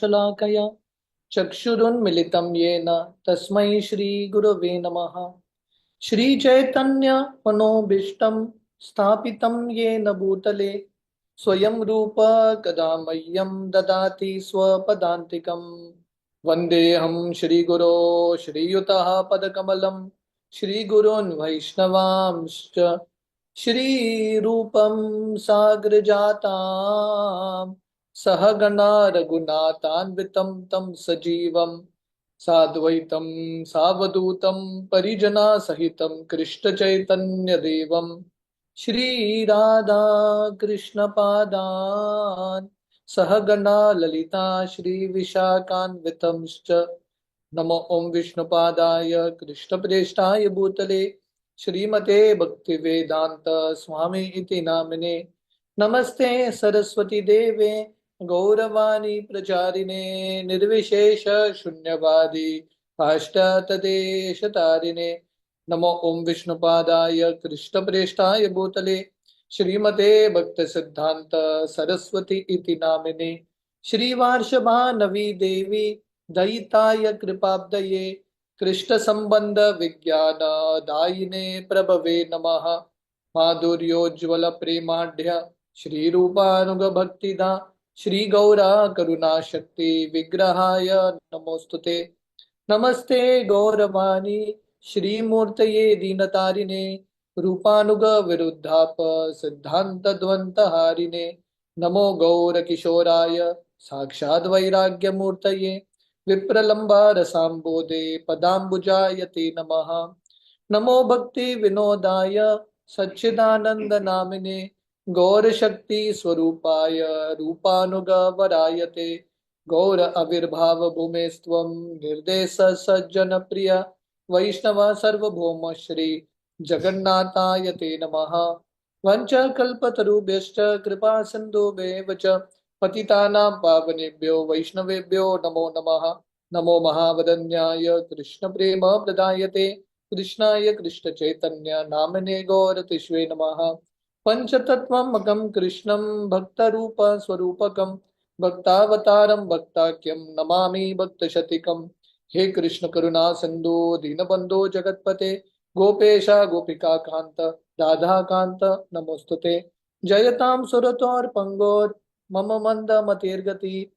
शलाकया चक्षुरुन्मिलितं येन तस्मै श्रीगुरवे नमः। श्रीचैतन्य मनोभीष्टं स्थापितं येन भूतले स्वयं रूप कदा मह्यं ददाति स्वपदान्तिकं। वन्देऽहं श्रीगुरो श्रीयुतः पदकमलं श्रीगुरोन् वैष्णवांश्च श्रीरूपं साग्रजातां सहगणा रघुनाथान्वितं तं सजीवं साद्वैतं सावधूतं परिजना सहितं कृष्ण चैतन्य देवं श्रीराधा कृष्ण पादान् सहगणा ललिता श्रीविशाखान्वितंश्च। नमो ओम विष्णुपादाय कृष्णप्रेष्ठाय भूतले श्रीमते भक्तिवेदांत स्वामी इति नामिने। नमस्ते सरस्वती देवे गौरवाणी प्रचारिणे निर्विशेष शून्यवादी पाश्चात्यदेशतारिणे। नमो ओम विष्णुपादाय कृष्णप्रेष्ठाय भूतले श्रीमते भक्त सिद्धांत सरस्वती इति नामिने। श्रीवार्षभानवी देवी दयिताय कृपाब्दये कृष्ण संबंध विज्ञान दायिने प्रभवे नमः। माधुर्योज्वल प्रेमाढ्य श्री रूपानुग भक्तिदा श्री गौरा करुणा शक्ति विग्रहाय नमोस्तुते। नमस्ते गौरवाणी श्रीमूर्तये दीनतारिणे रूपानुग विरुद्धाप सिद्धांत द्वंत हारिणे। नमो गौर किशोराय साक्षाद वैराग्य मूर्तये विप्रलम्बारसाम्बोधे पदाम्बुजायते नमः। नमो भक्ति विनोदाय सच्चिदानंद नामिने गौर शक्ति स्वरूपाय रूपानुगवरायते। गौर आविर्भाव भूमेस्त्वं निर्देश सज्जन प्रिय वैष्णव सर्वभौम श्री जगन्नाथाय ते नमः। वंच कल्पतरुभ्यश्च कृपा सिन्धुभ्येव च पतितानां पावनेभ्यो वैष्णवेभ्यो नमो नमः। नमो महावदन्याय कृष्ण प्रेम प्रदायते कृष्णाय कृष्ण चैतन्य नामने गौरतिष्वे नमः। पंचतत्वमकं कृष्णं भक्तरूप स्वरूपकं भक्तावतारं भक्ताख्यं नमामि भक्तशतिकम्। हे कृष्ण करुणा सिंधु दीनबंधो जगतपते गोपेशा गोपिका कांत राधा कांत नमोस्तुते। जयतां सुरतोर्पंगोर मम मंद मतिर्गति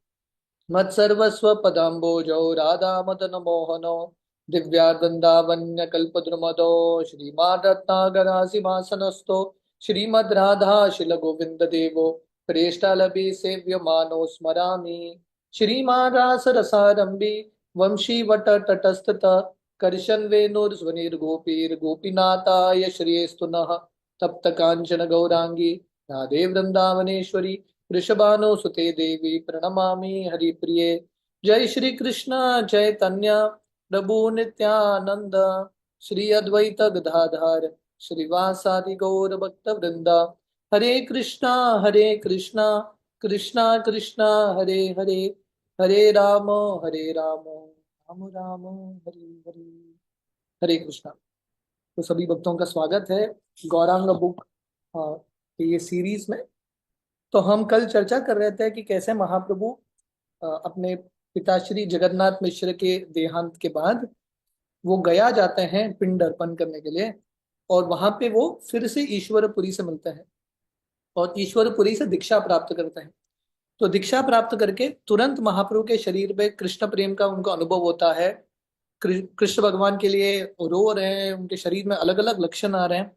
मत्सर्वस्व पदाम्बोजौ राधा मदन मोहनो दिव्यार्दन्दावन्य कल्पद्रुमदो श्रीमान् रत्नागरासिंहासनस्थो श्रीमद् राधा शिल गोविंद देवो प्रेष्ठालभि सेव्यमानो स्मरामि। श्रीमान् रासरसारंभि वंशी वट तटस्थत कर्शन वेणुर्ध्वनिर्गोपीर् गोपीनाथाय श्रियेस्तु नः। तप्त कांचन गौरांगी राधे वृंदावनेश्वरी वृषभानुसुते देवी प्रणमामि हरिप्रिये। जय श्री कृष्ण चैतन्य प्रभु नित्यानंद श्री अद्वैत गदाधर श्रीवासादि गौर भक्त वृंदा। हरे कृष्णा कृष्णा कृष्णा हरे हरे हरे राम राम राम हरे हरे। हरे कृष्णा। तो सभी भक्तों का स्वागत है गौरांग बुक ये सीरीज में। तो हम कल चर्चा कर रहे थे कि कैसे महाप्रभु अपने पिताश्री जगन्नाथ मिश्र के देहांत के बाद वो गया जाते हैं पिंड अर्पण करने के लिए, और वहां पे वो फिर से ईश्वरपुरी से मिलते हैं और ईश्वरपुरी से दीक्षा प्राप्त करते हैं। तो दीक्षा प्राप्त करके तुरंत महाप्रभु के शरीर पे कृष्ण प्रेम का उनको अनुभव होता है। कृष्ण भगवान के लिए रो रहे हैं, उनके शरीर में अलग अलग लक्षण आ रहे हैं,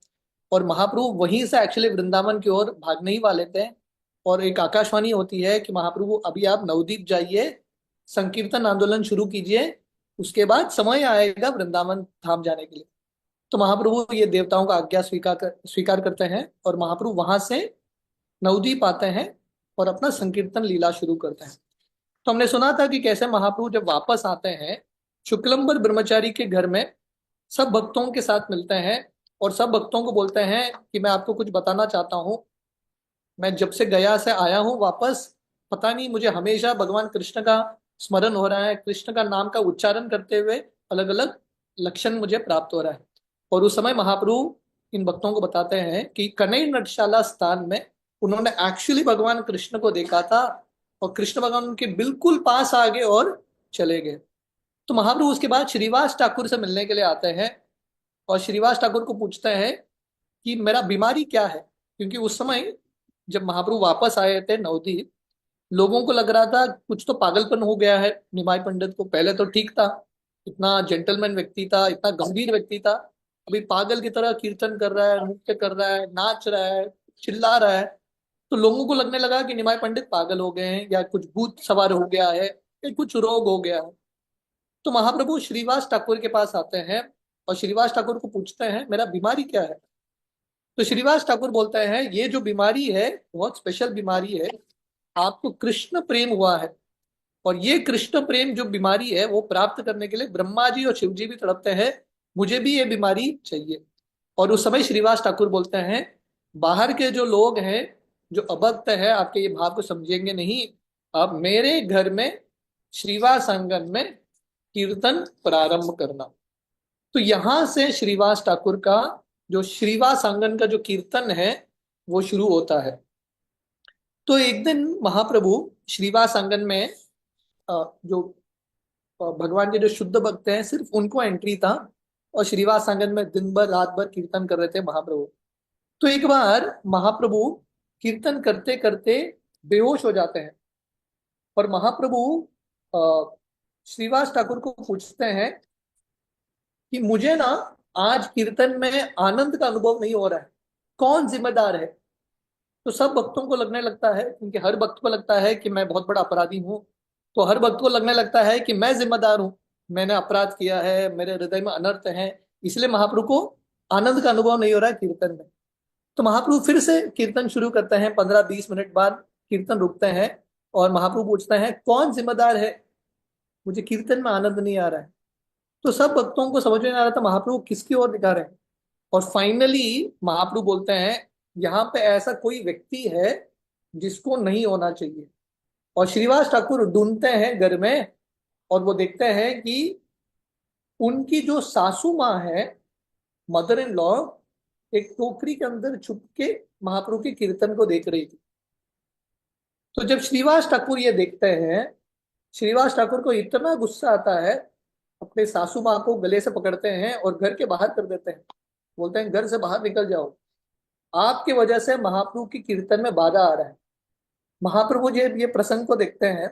और महाप्रभु वहीं से एक्चुअली वृंदावन की ओर भागने ही वाले थे। और एक आकाशवाणी होती है कि महाप्रभु अभी आप नवदीप जाइए, संकीर्तन आंदोलन शुरू कीजिए, उसके बाद समय आएगा वृंदावन धाम जाने के लिए। तो महाप्रभु ये देवताओं का आज्ञा स्वीकार करते हैं और महाप्रभु वहां से नवदीप आते हैं और अपना संकीर्तन लीला शुरू करते हैं। तो हमने सुना था कि कैसे महाप्रभु जब वापस आते हैं शुक्लंबर ब्रह्मचारी के घर में सब भक्तों के साथ मिलते हैं और सब भक्तों को बोलते हैं कि मैं आपको कुछ बताना चाहता हूँ। मैं जब से गया से आया हूँ वापस, पता नहीं मुझे हमेशा भगवान कृष्ण का स्मरण हो रहा है, कृष्ण का नाम का उच्चारण करते हुए अलग अलग लक्षण मुझे प्राप्त हो रहा है। और उस समय महाप्रभु इन भक्तों को बताते हैं कि कनई नटशाला स्थान में उन्होंने एक्चुअली भगवान कृष्ण को देखा था और कृष्ण भगवान उनके बिल्कुल पास आ गए और चले गए। तो महाप्रभु उसके बाद श्रीवास ठाकुर से मिलने के लिए आते हैं और श्रीवास ठाकुर को पूछते हैं कि मेरा बीमारी क्या है। क्योंकि उस समय जब महाप्रभु वापस आए थे नवदीप, लोगों को लग रहा था कुछ तो पागलपन हो गया है निमाई पंडित को। पहले तो ठीक था, इतना जेंटलमैन व्यक्ति था, इतना गंभीर व्यक्ति था, अभी पागल की तरह कीर्तन कर रहा है, नृत्य कर रहा है, नाच रहा है, चिल्ला रहा है। तो लोगों को लगने लगा कि निमाई पंडित पागल हो गए हैं या कुछ भूत सवार हो गया है या कुछ रोग हो गया है। तो महाप्रभु श्रीवास ठाकुर के पास आते हैं और श्रीवास ठाकुर को पूछते हैं मेरा बीमारी क्या है। तो श्रीवास ठाकुर बोलते हैं ये जो बीमारी है बहुत स्पेशल बीमारी है, आपको कृष्ण प्रेम हुआ है। और ये कृष्ण प्रेम जो बीमारी है वो प्राप्त करने के लिए ब्रह्मा जी और शिव जी भी तड़पते हैं, मुझे भी ये बीमारी चाहिए। और उस समय श्रीवास ठाकुर बोलते हैं बाहर के जो लोग हैं, जो अभक्त है, आपके ये भाव को समझेंगे नहीं। आप मेरे घर में श्रीवास आंगन में कीर्तन प्रारंभ करना। तो यहां से श्रीवास ठाकुर का जो श्रीवास आंगन का जो कीर्तन है वो शुरू होता है। तो एक दिन महाप्रभु श्रीवास आंगन में जो भगवान के जो शुद्ध भक्त हैं सिर्फ उनको एंट्री था, और श्रीवास आंगन में दिन भर रात भर कीर्तन कर रहे थे महाप्रभु। तो एक बार महाप्रभु कीर्तन करते करते बेहोश हो जाते हैं और महाप्रभु अ, श्रीवास ठाकुर को पूछते हैं कि मुझे ना आज कीर्तन में आनंद का अनुभव नहीं हो रहा है, कौन जिम्मेदार है। तो सब भक्तों को लगने लगता है, क्योंकि हर भक्त को लगता है कि मैं बहुत बड़ा अपराधी हूँ, तो हर भक्त को लगने लगता है कि मैं जिम्मेदार हूँ, मैंने अपराध किया है, मेरे हृदय में अनर्थ है, इसलिए महाप्रभु को आनंद का अनुभव नहीं हो रहा है कीर्तन में। तो महाप्रभु फिर से कीर्तन शुरू करते हैं, 15-20 मिनट बाद कीर्तन रुकते हैं और महाप्रभु पूछते हैं कौन जिम्मेदार है, मुझे कीर्तन में आनंद नहीं आ रहा है। तो सब भक्तों को समझ में नहीं आ रहा था महाप्रभु किसकी ओर दिखा रहे हैं। और फाइनली महाप्रभु बोलते हैं यहाँ पे ऐसा कोई व्यक्ति है जिसको नहीं होना चाहिए। और श्रीवास ठाकुर ढूंढते हैं घर में और वो देखते हैं कि उनकी जो सासू माँ है, मदर इन लॉ, एक टोकरी के अंदर छुप के महाप्रभु के कीर्तन को देख रही थी। तो जब श्रीवास ठाकुर ये देखते हैं, श्रीवास ठाकुर को इतना गुस्सा आता है, अपने सासू माँ को गले से पकड़ते हैं और घर के बाहर कर देते हैं। बोलते हैं घर से बाहर निकल जाओ, आपकी वजह से महाप्रभु की कीर्तन में बाधा आ रहा है। महाप्रभु जी ये प्रसंग को देखते हैं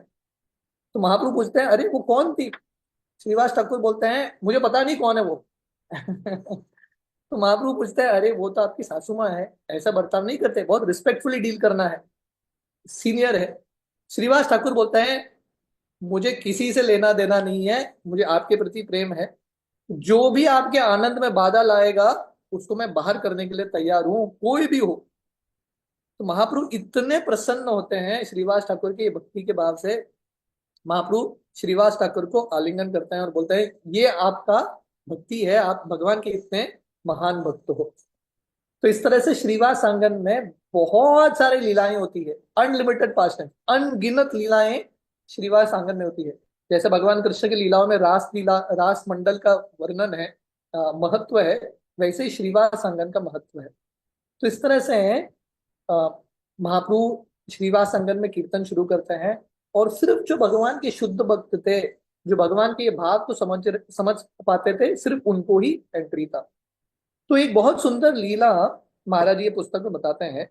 तो महाप्रभु पूछते हैं अरे वो कौन थी। श्रीवास ठाकुर बोलते हैं मुझे पता नहीं कौन है वो। तो महाप्रभु पूछते हैं अरे वो तो आपकी सासू माँ है, ऐसा बर्ताव नहीं करते, बहुत रिस्पेक्टफुली डील करना है, सीनियर है। श्रीवास ठाकुर बोलते हैं मुझे किसी से लेना देना नहीं है, मुझे आपके प्रति प्रेम है, जो भी आपके आनंद में बाधा लाएगा उसको मैं बाहर करने के लिए तैयार हूं, कोई भी हो। तो महाप्रभु इतने प्रसन्न होते हैं श्रीवास ठाकुर के भक्ति के भाव से, महाप्रभु श्रीवास ठाकुर को आलिंगन करते हैं और बोलते हैं ये आपका भक्ति है, आप भगवान के इतने महान भक्त हो। तो इस तरह से श्रीवास आंगन में बहुत सारी लीलाएं होती है, अनलिमिटेड पास्ट टाइम, अनगिनत लीलाएं श्रीवास आंगन में होती है। जैसे भगवान कृष्ण की लीलाओं में रास लीला, रास मंडल का वर्णन है, महत्व है, वैसे ही श्रीवास आंगन का महत्व है। तो इस तरह से अ, महाप्रभु श्रीवास आंगन में कीर्तन शुरू करते हैं और सिर्फ जो भगवान के शुद्ध भक्त थे, जो भगवान के ये भाव को समझ पाते थे, सिर्फ उनको ही एंट्री था। तो एक बहुत सुंदर लीला महाराज ये पुस्तक में बताते हैं।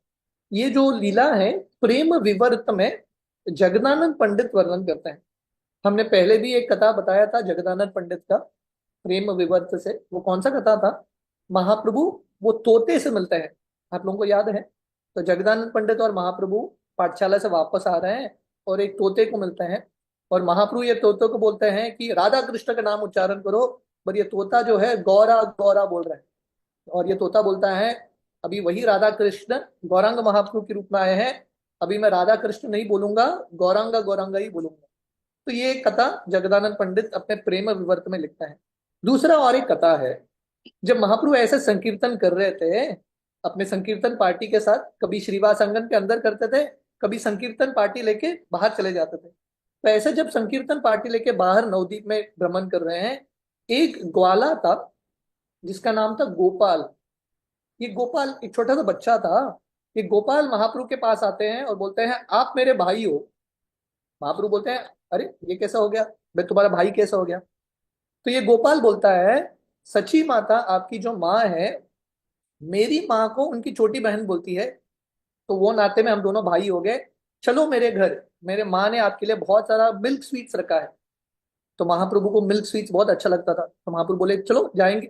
ये जो लीला है प्रेम विवर्त में जगदानंद पंडित वर्णन करते हैं। हमने पहले भी एक कथा बताया था जगदानंद पंडित का, प्रेम विवर्त से। वो कौन सा कथा था? महाप्रभु वो तोते से मिलते हैं, आप लोगों को याद है? तो जगदानंद पंडित और महाप्रभु पाठशाला से वापस आ रहे हैं और एक तोते को मिलते हैं और महाप्रभु ये तोते को बोलते हैं कि राधा कृष्ण का नाम उच्चारण करो। पर ये तोता जो है गौरा गौरा बोल रहा है, और ये तोता बोलता है अभी वही राधा कृष्ण गौरांग महाप्रभु के रूप में आए हैं, अभी मैं राधा कृष्ण नहीं बोलूंगा, गौरांगा गौरांगा ही बोलूंगा। तो ये एक कथा जगदानंद पंडित अपने प्रेम विवर्त में लिखता है। दूसरा और एक कथा है, जब महाप्रभु ऐसे संकीर्तन कर रहे थे अपने संकीर्तन पार्टी के साथ, कभी श्रीवास आंगन के अंदर करते थे, कभी संकीर्तन पार्टी लेके बाहर चले जाते थे। तो ऐसे जब संकीर्तन पार्टी लेके बाहर नवद्वीप में भ्रमण कर रहे हैं, एक ग्वाला था जिसका नाम था गोपाल। ये गोपाल एक छोटा सा बच्चा था। ये गोपाल महाप्रभु के पास आते हैं और बोलते हैं आप मेरे भाई हो, महाप्रभु बोलते हैं अरे ये कैसा हो गया, मैं तुम्हारा भाई कैसा हो गया। तो ये गोपाल बोलता है सची माता आपकी जो माँ है, मेरी माँ को उनकी छोटी बहन बोलती है, तो वो नाते में हम दोनों भाई हो गए। चलो मेरे घर, मेरे माँ ने आपके लिए बहुत सारा मिल्क स्वीट्स रखा है। तो महाप्रभु को मिल्क स्वीट्स बहुत अच्छा लगता था, तो महाप्रभु बोले चलो जाएंगे।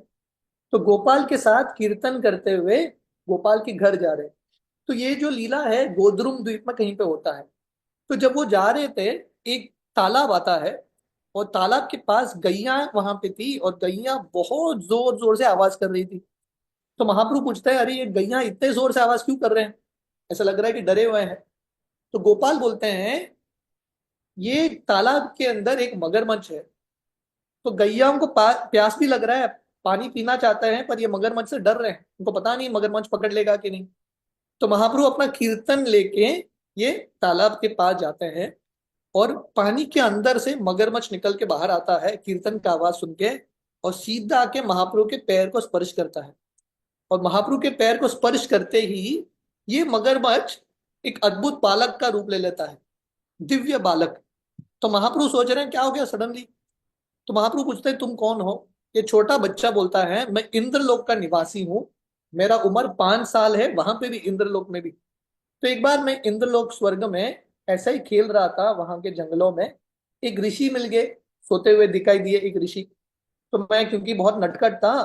तो गोपाल के साथ कीर्तन करते हुए गोपाल के घर जा रहे। तो ये जो लीला है गोद्रुम द्वीप में कहीं पे होता है। तो जब वो जा रहे थे, एक तालाब आता है, और तालाब के पास गैया वहां पे थी, और गैया बहुत जोर जोर से आवाज कर रही थी। तो महाप्रभु पूछता है अरे ये गैया इतने जोर से आवाज क्यों कर रहे हैं, ऐसा लग रहा है कि डरे हुए हैं। तो गोपाल बोलते हैं ये तालाब के अंदर एक मगरमच्छ है। तो गैयाओं को प्यास भी लग रहा है, पानी पीना चाहते हैं, पर ये मगरमच्छ से डर रहे हैं, उनको पता नहीं मगरमच्छ पकड़ लेगा कि नहीं। तो महाप्रभु अपना कीर्तन लेके ये तालाब के पास जाते हैं, और पानी के अंदर से मगरमच्छ निकल के बाहर आता है कीर्तन का आवाज सुन के, और सीधा आके महाप्रभु के पैर को स्पर्श करता है। और महाप्रभु के पैर को स्पर्श करते ही ये मगरमच्छ एक अद्भुत बालक का रूप ले लेता है, दिव्य बालक। तो महाप्रभु सोच रहे हैं क्या हो गया सडनली। तो महाप्रभु पूछते हैं तुम कौन हो। ये छोटा बच्चा बोलता है मैं इंद्रलोक का निवासी हूँ, मेरा उम्र 5 साल है, वहां पे भी इंद्रलोक में भी। तो एक बार मैं इंद्रलोक स्वर्ग में ऐसा ही खेल रहा था, वहां के जंगलों में एक ऋषि मिल गए, सोते हुए दिखाई दिए एक ऋषि। तो मैं क्योंकि बहुत नटखट था,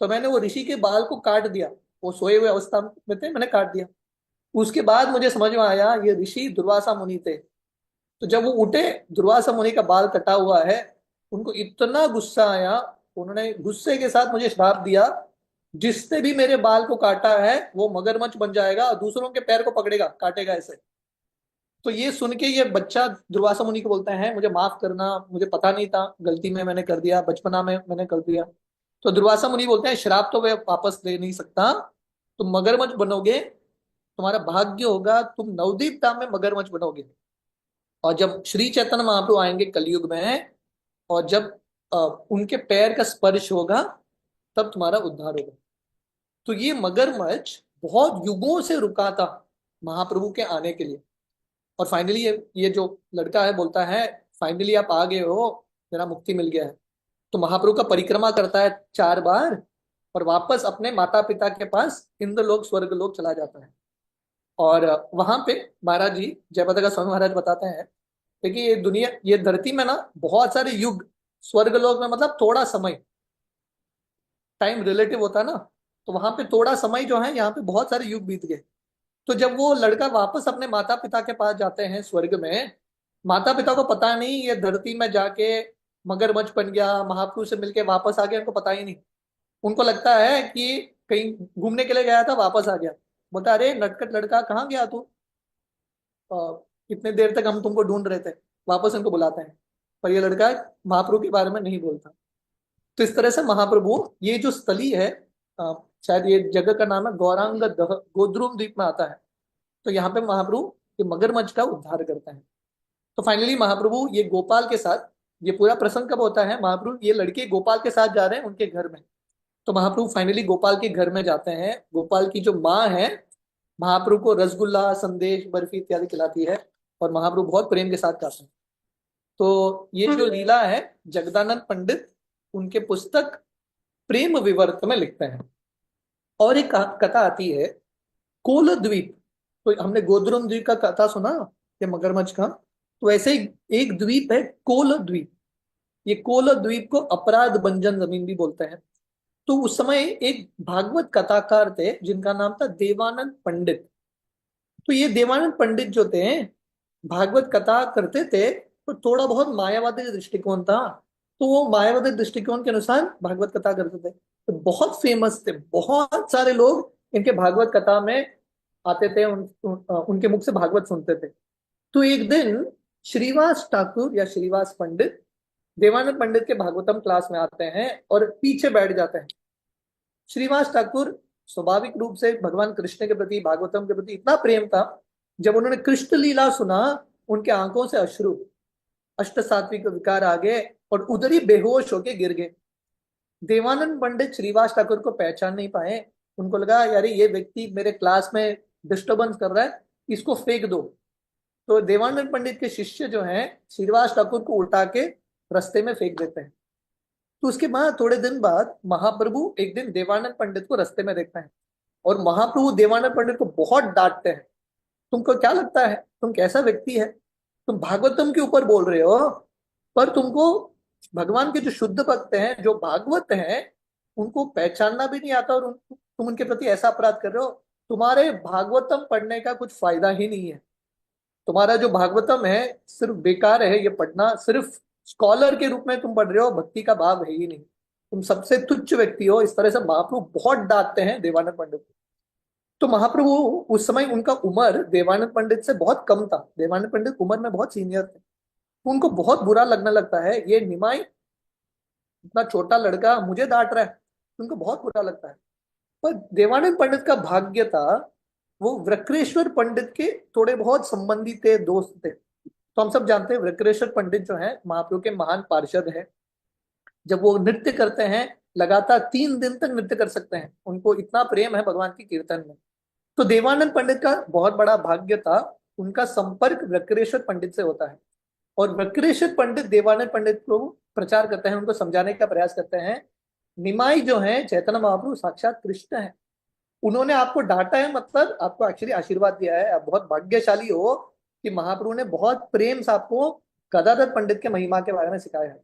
तो मैंने वो ऋषि के बाल को काट दिया। वो सोए हुए अवस्था में थे, मैंने काट दिया। उसके बाद मुझे समझ में आया ये ऋषि दुर्वासा मुनि थे। तो जब वो उठे, दुर्वासा मुनि का बाल कटा हुआ है, उनको इतना गुस्सा आया, उन्होंने गुस्से के साथ मुझे श्राप दिया जिसने भी मेरे बाल को काटा है वो मगरमच्छ बन जाएगा और दूसरों के पैर को पकड़ेगा काटेगा ऐसे। तो ये सुन के ये बच्चा दुर्वासा मुनि को बोलता है मुझे माफ करना, मुझे पता नहीं था, गलती में मैंने कर दिया, बचपना में मैंने कर दिया। तो दुर्वासा मुनि बोलते हैं श्राप तो वे वापस दे नहीं सकता, तुम मगरमच्छ बनोगे, तुम्हारा भाग्य होगा तुम नवदीप धाम में मगरमच्छ बनोगे। और जब श्री चैतन्य महाप्रभु आएंगे कलयुग में, और जब उनके पैर का स्पर्श होगा, तब तुम्हारा उद्धार होगा। तो ये मगरमच्छ बहुत युगों से रुका था महाप्रभु के आने के लिए। और फाइनली ये जो लड़का है बोलता है फाइनली आप आ गए हो, मेरा मुक्ति मिल गया है। तो महाप्रभु का परिक्रमा करता है 4 बार, और वापस अपने माता पिता के पास इंद्रलोक स्वर्ग लोक चला जाता है। और वहां पे महाराज जी जयप्रदा का स्वामी महाराज बताते हैं, देखिए ये दुनिया, ये धरती में ना बहुत सारे युग, स्वर्ग लोक में मतलब थोड़ा समय, टाइम रिलेटिव होता है ना, तो वहां पे थोड़ा समय जो है, यहाँ पे बहुत सारे युग बीत गए। तो जब वो लड़का वापस अपने माता पिता के पास जाते हैं स्वर्ग में, माता पिता को पता नहीं ये धरती में जाके मगरमच्छ बन गया, महाप्रभु से मिलके वापस आ गया, उनको पता ही नहीं। उनको लगता है कि कहीं घूमने के लिए गया था वापस आ गया। बोलता अरे नटखट लड़का कहाँ गया तू, इतने देर तक हम तुमको ढूंढ रहे थे। वापस इनको बुलाते हैं, पर ये लड़का महाप्रभु के बारे में नहीं बोलता। तो इस तरह से महाप्रभु, ये जो स्थली है, अ, शायद ये जगह का नाम है गौरांग दह, गोद्रुम द्वीप में आता है। तो यहाँ पे महाप्रभु ये मगरमच्छ का उद्धार करते हैं। तो फाइनली महाप्रभु ये गोपाल के साथ, ये पूरा प्रसंग कब होता है, महाप्रभु ये लड़के गोपाल के साथ जा रहे हैं उनके घर में। तो महाप्रभु फाइनली गोपाल के घर में जाते हैं। गोपाल की जो माँ है महाप्रभु को रसगुल्ला संदेश बर्फी इत्यादि खिलाती है, और महाप्रभु बहुत प्रेम के साथ खाते हैं। तो ये जो लीला है जगदानंद पंडित उनके पुस्तक प्रेम विवर्त में लिखते हैं। और एक कथा आती है कोल द्वीप। तो हमने गोद्रुम द्वीप का कथा सुना, ये मगरमच्छ का। तो ऐसे ही एक द्वीप है कोल द्वीप। ये कोल द्वीप को अपराध भंजन जमीन भी बोलते हैं। तो उस समय एक भागवत कथाकार थे जिनका नाम था देवानंद पंडित। तो ये देवानंद पंडित जो थे भागवत कथा करते थे, तो थोड़ा बहुत मायावादी दृष्टिकोण था। तो वो मायावादी दृष्टिकोण के अनुसार भागवत कथा करते थे, तो बहुत फेमस थे, बहुत सारे लोग इनके भागवत कथा में आते थे, उनके मुख से भागवत सुनते थे। तो एक दिन श्रीवास ठाकुर या श्रीवास पंडित देवानंद पंडित के भागवतम क्लास में आते हैं और पीछे बैठ जाते हैं। श्रीवास ठाकुर स्वाभाविक रूप से भगवान कृष्ण के प्रति, भागवतम के प्रति इतना प्रेम था, जब उन्होंने कृष्ण लीला सुना उनके आंखों से अश्रु, अष्ट सात्विक विकार आ गए, और उधर ही बेहोश होके गिर गए। देवानंद पंडित श्रीवास ठाकुर को पहचान नहीं पाए। उनको लगा यार ये व्यक्ति मेरे क्लास में डिस्टरबेंस कर रहा है, इसको फेंक दो। तो देवानंद पंडित के शिष्य जो हैं श्रीनिवास ठाकुर को उल्टा के रास्ते में फेंक देते हैं। तो उसके बाद थोड़े दिन बाद महाप्रभु एक दिन देवानंद पंडित को रास्ते में देखते हैं और महाप्रभु देवानंद पंडित को बहुत डांटते हैं। तुमको क्या लगता है तुम कैसा व्यक्ति है, तुम भागवतम के ऊपर बोल रहे हो, पर तुमको भगवान के जो शुद्ध भक्त हैं जो भागवत हैं उनको पहचानना भी नहीं आता और तुम उनके प्रति ऐसा अपराध कर रहे हो। तुम्हारे भागवतम पढ़ने का कुछ फायदा ही नहीं है। तुम्हारा जो भागवतम है सिर्फ बेकार है, ये पढ़ना सिर्फ स्कॉलर के रूप में तुम पढ़ रहे हो, भक्ति का भाव है ही नहीं, तुम सबसे तुच्छ व्यक्ति हो। इस तरह से महाप्रभु बहुत डांटते हैं देवानंद पंडित को। तो महाप्रभु उस समय उनका उम्र देवानंद पंडित से बहुत कम था, देवानंद पंडित उम्र में बहुत सीनियर थे। तो उनको बहुत बुरा लगने लगता है, ये निमाई इतना छोटा लड़का मुझे डांट रहा है, उनको बहुत बुरा लगता है। पर देवानंद पंडित का भाग्य था वो वृक्रेश्वर पंडित के थोड़े बहुत संबंधी थे, दोस्त थे। तो हम सब जानते हैं वृक्रेश्वर पंडित जो है महाप्रभु के महान पार्षद हैं। जब वो नृत्य करते हैं लगातार 3 दिन तक नृत्य कर सकते हैं, उनको इतना प्रेम है भगवान के कीर्तन में। तो देवानंद पंडित का बहुत बड़ा भाग्य था, उनका संपर्क वृक्रेश्वर पंडित से होता है। और वृक्रेश्वर पंडित देवानंद पंडित को प्रचार करते हैं, उनको समझाने का प्रयास करते हैं निमाई जो है चैतन्य महाप्रभु साक्षात कृष्ण है। उन्होंने आपको डांटा है मतलब आपको एक्चुअली आशीर्वाद दिया है, आप बहुत भाग्यशाली हो कि महाप्रभु ने बहुत प्रेम से आपको गदाधर पंडित के महिमा के बारे में सिखाया है।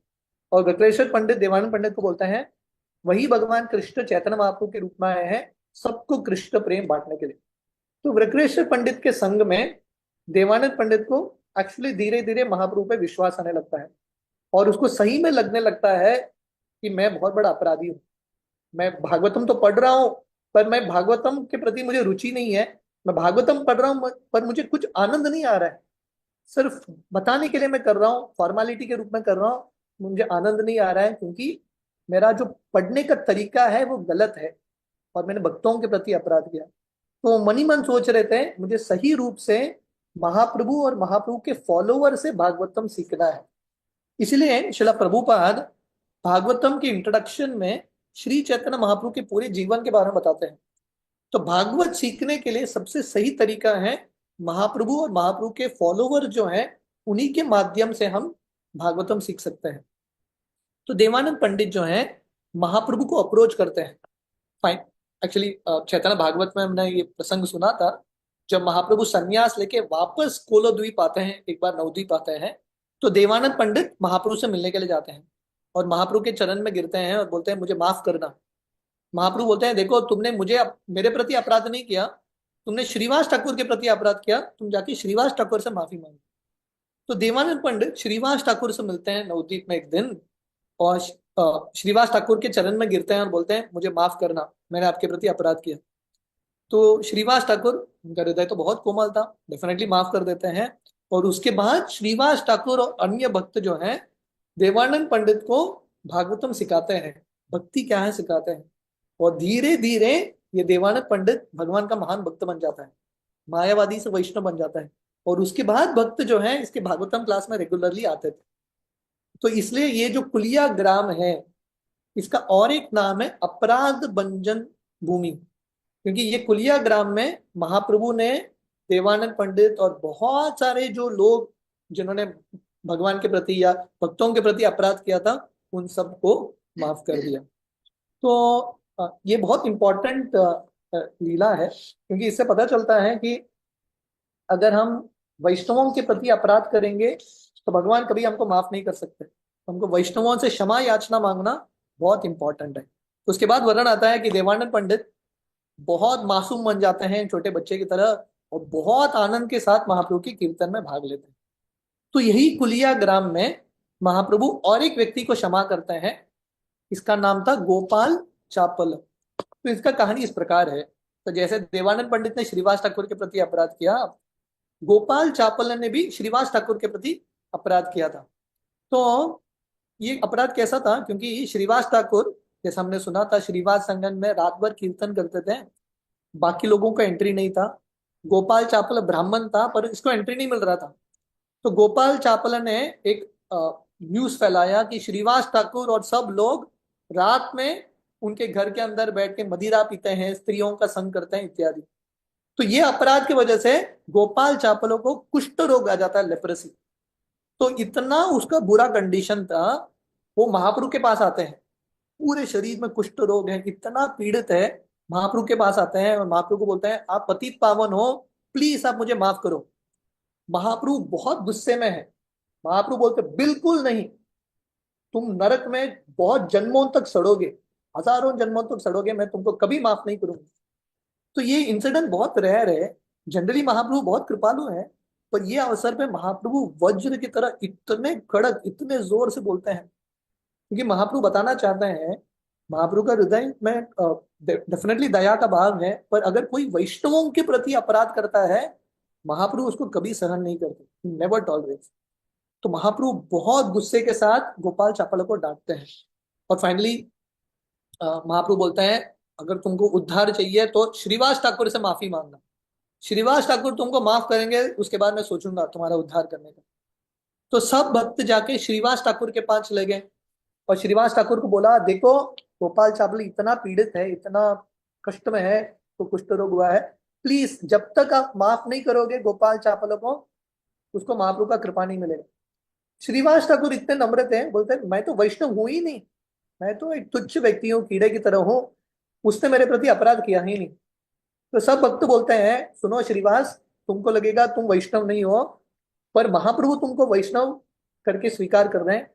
और वृक्रेश्वर पंडित देवानंद पंडित को बोलते हैं वही भगवान कृष्ण चैतन्य महाप्रभु के रूप में आए हैं सबको कृष्ण प्रेम बांटने के लिए। तो वृक्रेश्वर पंडित के संग में देवानंद पंडित को एक्चुअली धीरे धीरे महाप्रभु पे विश्वास आने लगता है और उसको सही में लगने लगता है कि मैं बहुत बड़ा अपराधी हूँ। मैं भागवतम तो पढ़ रहा हूँ पर मैं भागवतम के प्रति मुझे रुचि नहीं है। मैं भागवतम पढ़ रहा हूँ पर मुझे कुछ आनंद नहीं आ रहा है, सिर्फ बताने के लिए मैं कर रहा हूँ, फॉर्मेलिटी के रूप में कर रहा हूँ, मुझे आनंद नहीं आ रहा है क्योंकि मेरा जो पढ़ने का तरीका है वो गलत है और मैंने भक्तों के प्रति अपराध किया। तो मन ही मन सोच रहे थे मुझे सही रूप से महाप्रभु और महाप्रभु के फॉलोवर से भागवतम सीखना है। इसलिए शिला प्रभुपाद भागवतम के इंट्रोडक्शन में श्री चैतन्य महाप्रभु के पूरे जीवन के बारे में बताते हैं। तो भागवत सीखने के लिए सबसे सही तरीका है महाप्रभु और महाप्रभु के फॉलोवर जो हैं उन्हीं के माध्यम से हम भागवतम सीख सकते हैं। तो देवानंद पंडित जो हैं महाप्रभु को अप्रोच करते हैं। फाइन, एक्चुअली चैतन्य भागवत में हमने ये प्रसंग सुना था जब महाप्रभु संन्यास लेके वापस कोलोद्वीप आते हैं, एक बार नवद्वीप आते हैं, तो देवानंद पंडित महाप्रभु से मिलने के लिए जाते हैं और महाप्रभु के चरण में गिरते हैं और बोलते हैं मुझे माफ करना। महाप्रभु बोलते हैं देखो तुमने मुझे मेरे प्रति अपराध नहीं किया, तुमने श्रीवास ठाकुर के प्रति अपराध किया, तुम जाके श्रीवास ठाकुर से माफी मांगो। तो देवानंद पंडित श्रीवास ठाकुर से मिलते हैं नवद्वीप में एक दिन और श्रीवास ठाकुर के चरण में गिरते हैं और बोलते हैं मुझे माफ करना, मैंने आपके प्रति अपराध किया। तो श्रीवास ठाकुर, उनका हृदय तो बहुत कोमल था, डेफिनेटली माफ कर देते हैं। और उसके बाद श्रीवास ठाकुर और अन्य भक्त जो हैं देवानंद पंडित को भागवतम सिखाते हैं, भक्ति क्या है सिखाते हैं। और धीरे धीरे ये देवानंद पंडित भगवान का महान भक्त बन जाता है, मायावादी से वैष्णव बन जाता है। और उसके बाद भक्त जो है इसके भागवतम क्लास में रेगुलरली आते थे। तो इसलिए ये जो कुलिया ग्राम है इसका और एक नाम है अपराध भंजन भूमि, क्योंकि ये कुलिया ग्राम में महाप्रभु ने देवानंद पंडित और बहुत सारे जो लोग जिन्होंने भगवान के प्रति या भक्तों के प्रति अपराध किया था उन सबको माफ कर दिया। तो ये बहुत इंपॉर्टेंट लीला है क्योंकि इससे पता चलता है कि अगर हम वैष्णवों के प्रति अपराध करेंगे तो भगवान कभी हमको माफ नहीं कर सकते। हमको वैष्णवों से क्षमा याचना मांगना बहुत इंपॉर्टेंट है। उसके बाद वर्णन आता है कि देवानंद पंडित बहुत मासूम बन जाते हैं छोटे बच्चे की तरह और बहुत आनंद के साथ महाप्रभु की कीर्तन में भाग लेते हैं। तो यही कुलिया ग्राम में महाप्रभु और एक व्यक्ति को क्षमा करते हैं, इसका नाम था गोपाल चापल। तो इसका कहानी इस प्रकार है, तो जैसे देवानंद पंडित ने श्रीवास ठाकुर के प्रति अपराध किया, गोपाल चापल ने भी श्रीवास ठाकुर के प्रति अपराध किया था। तो ये अपराध कैसा था, क्योंकि श्रीवास ठाकुर जैसे हमने सुना था श्रीवास संगम में रात भर कीर्तन करते थे, बाकी लोगों को एंट्री नहीं था। गोपाल चापल ब्राह्मण था पर इसको एंट्री नहीं मिल रहा था। तो गोपाल चापल ने एक न्यूज फैलाया कि श्रीवास ठाकुर और सब लोग रात में उनके घर के अंदर बैठ के मदिरा पीते हैं, स्त्रियों का संग करते हैं इत्यादि। तो ये अपराध की वजह से गोपाल चापलो को कुष्ठ रोग आ जाता है, लेप्रेसी। तो इतना उसका बुरा कंडीशन था, वो महाप्रभु के पास आते हैं, पूरे शरीर में कुष्ठ रोग है, इतना पीड़ित है। महाप्रभु के पास आते हैं और महाप्रभु को बोलते हैं, आप पतित पावन हो, प्लीज आप मुझे माफ करो। महाप्रभु बहुत गुस्से में है। महाप्रभु बोलते बिल्कुल नहीं, तुम नरक में बहुत जन्मों तक सड़ोगे, हजारों जन्मों तक सड़ोगे, मैं तुमको कभी माफ नहीं करूंगा। तो ये इंसिडेंट बहुत रेयर है। जनरली महाप्रभु बहुत कृपालु है, पर ये अवसर पे महाप्रभु वज्र की तरह इतने कड़क, इतने जोर से बोलते हैं, क्योंकि महाप्रभु बताना चाहते हैं, महाप्रभु का हृदय में डेफिनेटली दया का भाव है, पर अगर कोई वैष्णवों के प्रति अपराध करता है, महाप्रभु उसको कभी सहन नहीं करते, नेवर टॉलरेट। तो महाप्रभु बहुत गुस्से के साथ गोपाल चापल को डांटते हैं। और फाइनली महाप्रभु बोलते हैं, अगर तुमको उद्धार चाहिए तो श्रीवास ठाकुर से माफी मांगना, श्रीवास ठाकुर तुमको माफ करेंगे, उसके बाद मैं सोचूंगा तुम्हारा उद्धार करने का। तो सब भक्त जाके श्रीवास ठाकुर के पास चले गए और श्रीवास ठाकुर को बोला, देखो गोपाल चावल इतना पीड़ित है, इतना कष्ट में है, तो कुष्ठ रोग हुआ है, प्लीज जब तक आप माफ नहीं करोगे गोपाल चावल को, उसको महाप्रभु का कृपा नहीं मिलेगा। श्रीवास ठाकुर इतने नम्र थे, बोलते मैं तो वैष्णव हूं ही नहीं, मैं तो एक तुच्छ व्यक्ति हूँ, कीड़े की तरह हूँ, उसने मेरे प्रति अपराध किया ही नहीं। तो सब भक्त बोलते हैं, सुनो श्रीवास, तुमको लगेगा तुम वैष्णव नहीं हो, पर महाप्रभु तुमको वैष्णव करके स्वीकार कर रहे हैं,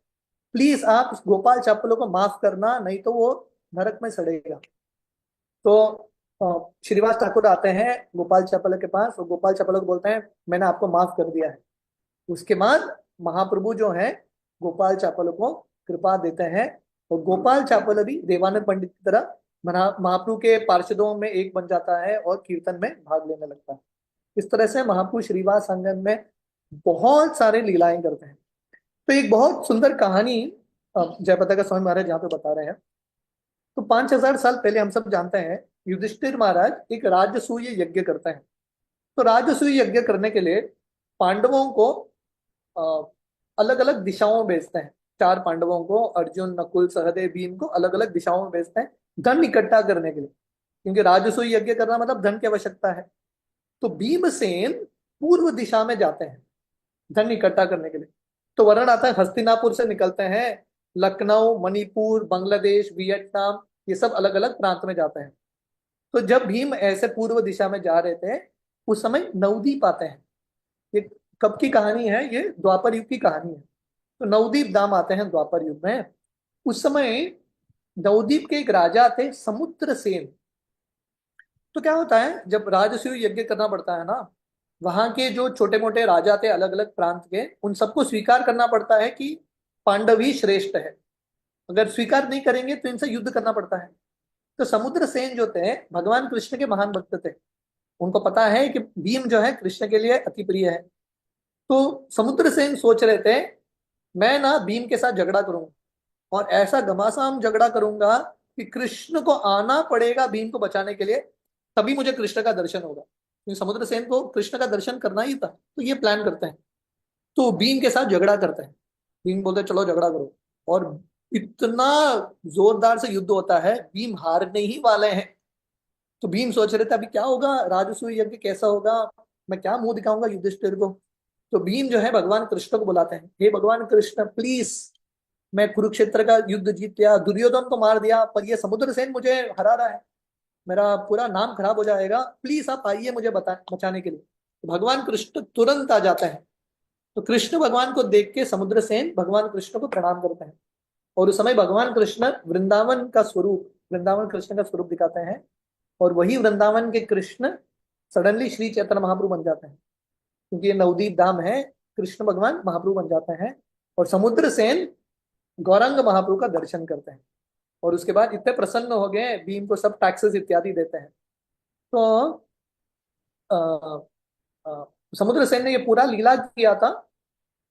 प्लीज आप गोपाल चापलो को माफ करना, नहीं तो वो नरक में सड़ेगा। तो श्रीवास ठाकुर आते हैं गोपाल चापल के पास और गोपाल चापल को बोलते हैं, मैंने आपको माफ कर दिया है। उसके बाद महाप्रभु जो है गोपाल चापल को कृपा देते हैं, और गोपाल चापल भी देवानंद पंडित की तरह महाप्रभु के पार्षदों में एक बन जाता है और कीर्तन में भाग लेने लगता है। इस तरह से महाप्रभु श्रीवास संगम में बहुत सारे लीलाएं करते हैं। तो एक बहुत सुंदर कहानी जयप्रदा का स्वामी महाराज यहाँ पे बता रहे हैं। तो 5,000 साल पहले हम सब जानते हैं, युधिष्ठिर महाराज एक राजसूय यज्ञ करते हैं। तो राजसूय यज्ञ करने के लिए पांडवों को अलग अलग दिशाओं में भेजते हैं। 4 पांडवों को, अर्जुन, नकुल, सहदेव, भीम को अलग अलग दिशाओं में भेजते हैं धन इकट्ठा करने के लिए, क्योंकि राजसूय यज्ञ करना मतलब धन की आवश्यकता है। तो भीमसेन पूर्व दिशा में जाते हैं धन इकट्ठा करने के लिए। तो वर्णन आता है, हस्तिनापुर से निकलते हैं, लखनऊ, मणिपुर, बांग्लादेश, वियतनाम, ये सब अलग अलग प्रांत में जाते हैं। तो जब भीम ऐसे पूर्व दिशा में जा रहे थे, उस समय नवदीप आते हैं। ये कब की कहानी है? ये द्वापर युग की कहानी है। तो नवदीप धाम आते हैं द्वापर युग में। उस समय नवदीप के एक राजा थे, समुद्र सेन। तो क्या होता है, जब राजसूय यज्ञ करना पड़ता है ना, वहां के जो छोटे मोटे राजा थे अलग अलग प्रांत के, उन सबको स्वीकार करना पड़ता है कि पांडव ही श्रेष्ठ है। अगर स्वीकार नहीं करेंगे तो इनसे युद्ध करना पड़ता है। तो समुद्र सेन जो थे भगवान कृष्ण के महान भक्त थे। उनको पता है कि भीम जो है कृष्ण के लिए अति प्रिय है। तो समुद्र सेन सोच रहे थे, मैं ना भीम के साथ झगड़ा करूंगा और ऐसा घमासान झगड़ा करूंगा कि कृष्ण को आना पड़ेगा भीम को बचाने के लिए, तभी मुझे कृष्ण का दर्शन होगा, क्योंकि समुद्र सेन को कृष्ण का दर्शन करना ही था। तो ये प्लान करते हैं, तो भीम के साथ झगड़ा करते हैं। भीम बोलते हैं चलो झगड़ा करो, और इतना जोरदार से युद्ध होता है, भीम हारने ही वाले हैं। तो भीम सोच रहे थे अभी क्या होगा, राजसूय यज्ञ कैसा होगा, मैं क्या मुंह दिखाऊंगा युधिष्ठिर को। तो भीम जो है भगवान कृष्ण को बुलाते हैं, हे भगवान कृष्ण प्लीज, मैं कुरुक्षेत्र का युद्ध जीत गया, दुर्योधन को मार दिया, पर ये समुद्र सेन मुझे हरा रहा है, मेरा पूरा नाम खराब हो जाएगा, प्लीज आप आइए मुझे बचाने के लिए। तो भगवान कृष्ण तुरंत आ जाते हैं। तो कृष्ण भगवान को देख के समुद्र सेन भगवान कृष्ण को प्रणाम करते हैं, और उस समय भगवान कृष्ण वृंदावन का स्वरूप, वृंदावन कृष्ण का स्वरूप दिखाते हैं, और वही वृंदावन के कृष्ण सडनली श्री चैतन्य महाप्रभु बन जाते हैं, क्योंकि ये नवदीप धाम है। कृष्ण भगवान महाप्रभु बन जाते हैं और समुद्र सेन गौरांग महाप्रभु का दर्शन करते हैं, और उसके बाद इतने प्रसन्न हो गए, भीम को सब टैक्सेस इत्यादि देते हैं। तो आ, आ, समुद्र सेन ने ये पूरा लीला किया था,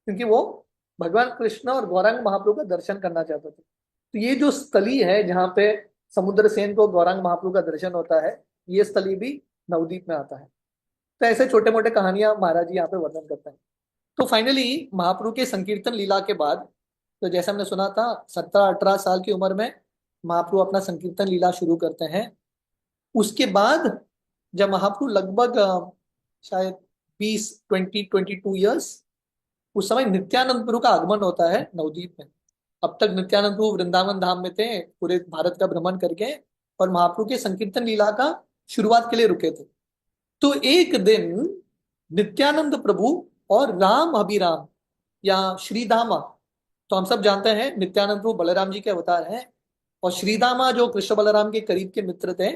क्योंकि वो भगवान कृष्ण और गौरांग महाप्रभु का दर्शन करना चाहते थे। तो ये जो स्थली है जहाँ पे समुद्र सेन को गौरांग महाप्रभु का दर्शन होता है, ये स्थली भी नवदीप में आता है। तो ऐसे छोटे मोटे कहानियां महाराज जी यहाँ पे वर्णन करते हैं। तो फाइनली महाप्रभु के संकीर्तन लीला के बाद, तो जैसे हमने सुना था 17-18 साल की उम्र में महाप्रभु अपना संकीर्तन लीला शुरू करते हैं। उसके बाद जब महाप्रभु लगभग शायद 20-22 ईयर्स, उस समय नित्यानंद प्रभु का आगमन होता है नवदीप में। अब तक नित्यानंद प्रभु वृंदावन धाम में थे, पूरे भारत का भ्रमण करके, और महाप्रभु के संकीर्तन लीला का शुरुआत के लिए रुके थे। तो एक दिन नित्यानंद प्रभु और राम अभिराम या श्रीधामा, तो हम सब जानते हैं नित्यानंद प्रभु बलराम जी के अवतार हैं, और श्रीधामा जो कृष्ण बलराम के करीब के मित्र थे,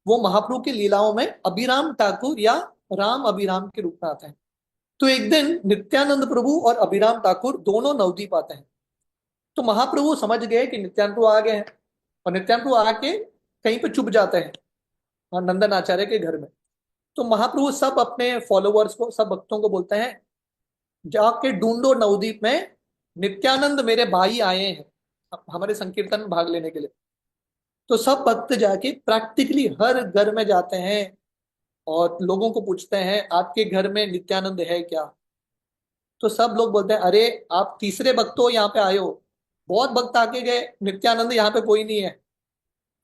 वो महाप्रभु की लीलाओं में अभिराम ठाकुर या राम अभिराम के रूप में आते हैं। तो एक दिन नित्यानंद प्रभु और अभिराम ठाकुर दोनों नवदीप आते हैं। तो महाप्रभु समझ गए कि नित्यानंद प्रभु आ गए हैं, और नित्यानंद प्रभु आके कहीं पे छुप जाते हैं, नंदन आचार्य के घर में। तो महाप्रभु सब अपने फॉलोअर्स को, सब भक्तों को बोलते हैं, जाके ढूंढो नवदीप में, नित्यानंद मेरे भाई आए हैं हमारे संकीर्तन में भाग लेने के लिए। तो सब भक्त जाके प्रैक्टिकली हर घर में जाते हैं और लोगों को पूछते हैं, आपके घर में नित्यानंद है क्या? तो सब लोग बोलते हैं, अरे आप तीसरे भक्त हो, यहाँ पे आए हो, बहुत भक्त आके गए, नित्यानंद यहाँ पे कोई नहीं है।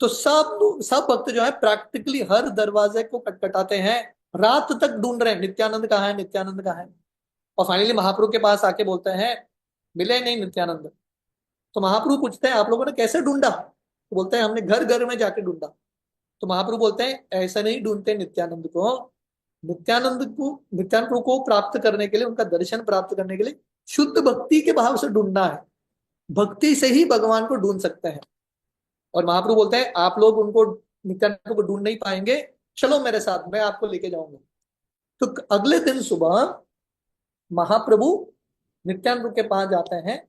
तो सब भक्त जो है प्रैक्टिकली हर दरवाजे को खटखटाते हैं, रात तक ढूंढ रहे हैं नित्यानंद कहाँ है, नित्यानंद कहाँ है। और फाइनली महाप्रभु के पास आके बोलते हैं, मिले नहीं नित्यानंद। तो महाप्रभु पूछते हैं, आप लोगों ने कैसे ढूंढा? तो बोलते हैं, हमने घर घर में जाके ढूंढा। तो महाप्रभु बोलते हैं, ऐसा नहीं ढूंढते नित्यानंद को। नित्यानंद प्रभु को प्राप्त करने के लिए, उनका दर्शन प्राप्त करने के लिए शुद्ध भक्ति के भाव से ढूंढना है। भक्ति से ही भगवान को ढूंढ सकते हैं। और महाप्रभु बोलते हैं, आप लोग उनको, नित्यानंद को ढूंढ नहीं पाएंगे, चलो मेरे साथ, मैं आपको लेके जाऊंगा। तो अगले दिन सुबह महाप्रभु नित्यानंद के पास जाते हैं,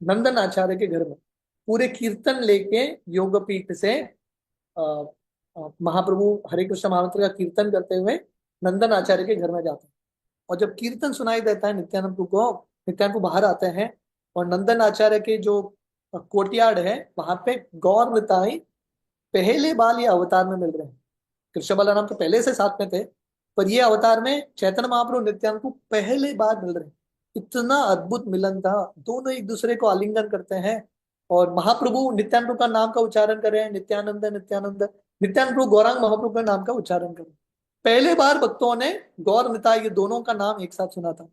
नंदन आचार्य के घर में, पूरे कीर्तन लेके योगपीठ से महाप्रभु हरे कृष्ण महामंत्र का कीर्तन करते हुए नंदन आचार्य के घर में जाते हैं। और जब कीर्तन सुनाई देता है नित्यानंद प्रभु को, नित्यानंद प्रभु बाहर आते हैं, और नंदन आचार्य के जो कोर्टयार्ड है वहां पे गौर निताई पहले बार ये अवतार में मिल रहे हैं। कृष्ण बलराम तो पहले से साथ में थे, पर ये अवतार में चैतन्य महाप्रभु नित्यानंद को पहले बार मिल रहे हैं। इतना अद्भुत मिलन था, दोनों एक दूसरे को आलिंगन करते हैं, और महाप्रभु नित्यानंद का नाम का उच्चारण कर रहे हैं, नित्यानंद नित्यानंद। नित्यानंद प्रभु गौरांग महाप्रभु के नाम का उच्चारण कर रहे हैं। पहले बार भक्तों ने गौर निताई ये दोनों का नाम एक साथ सुना था।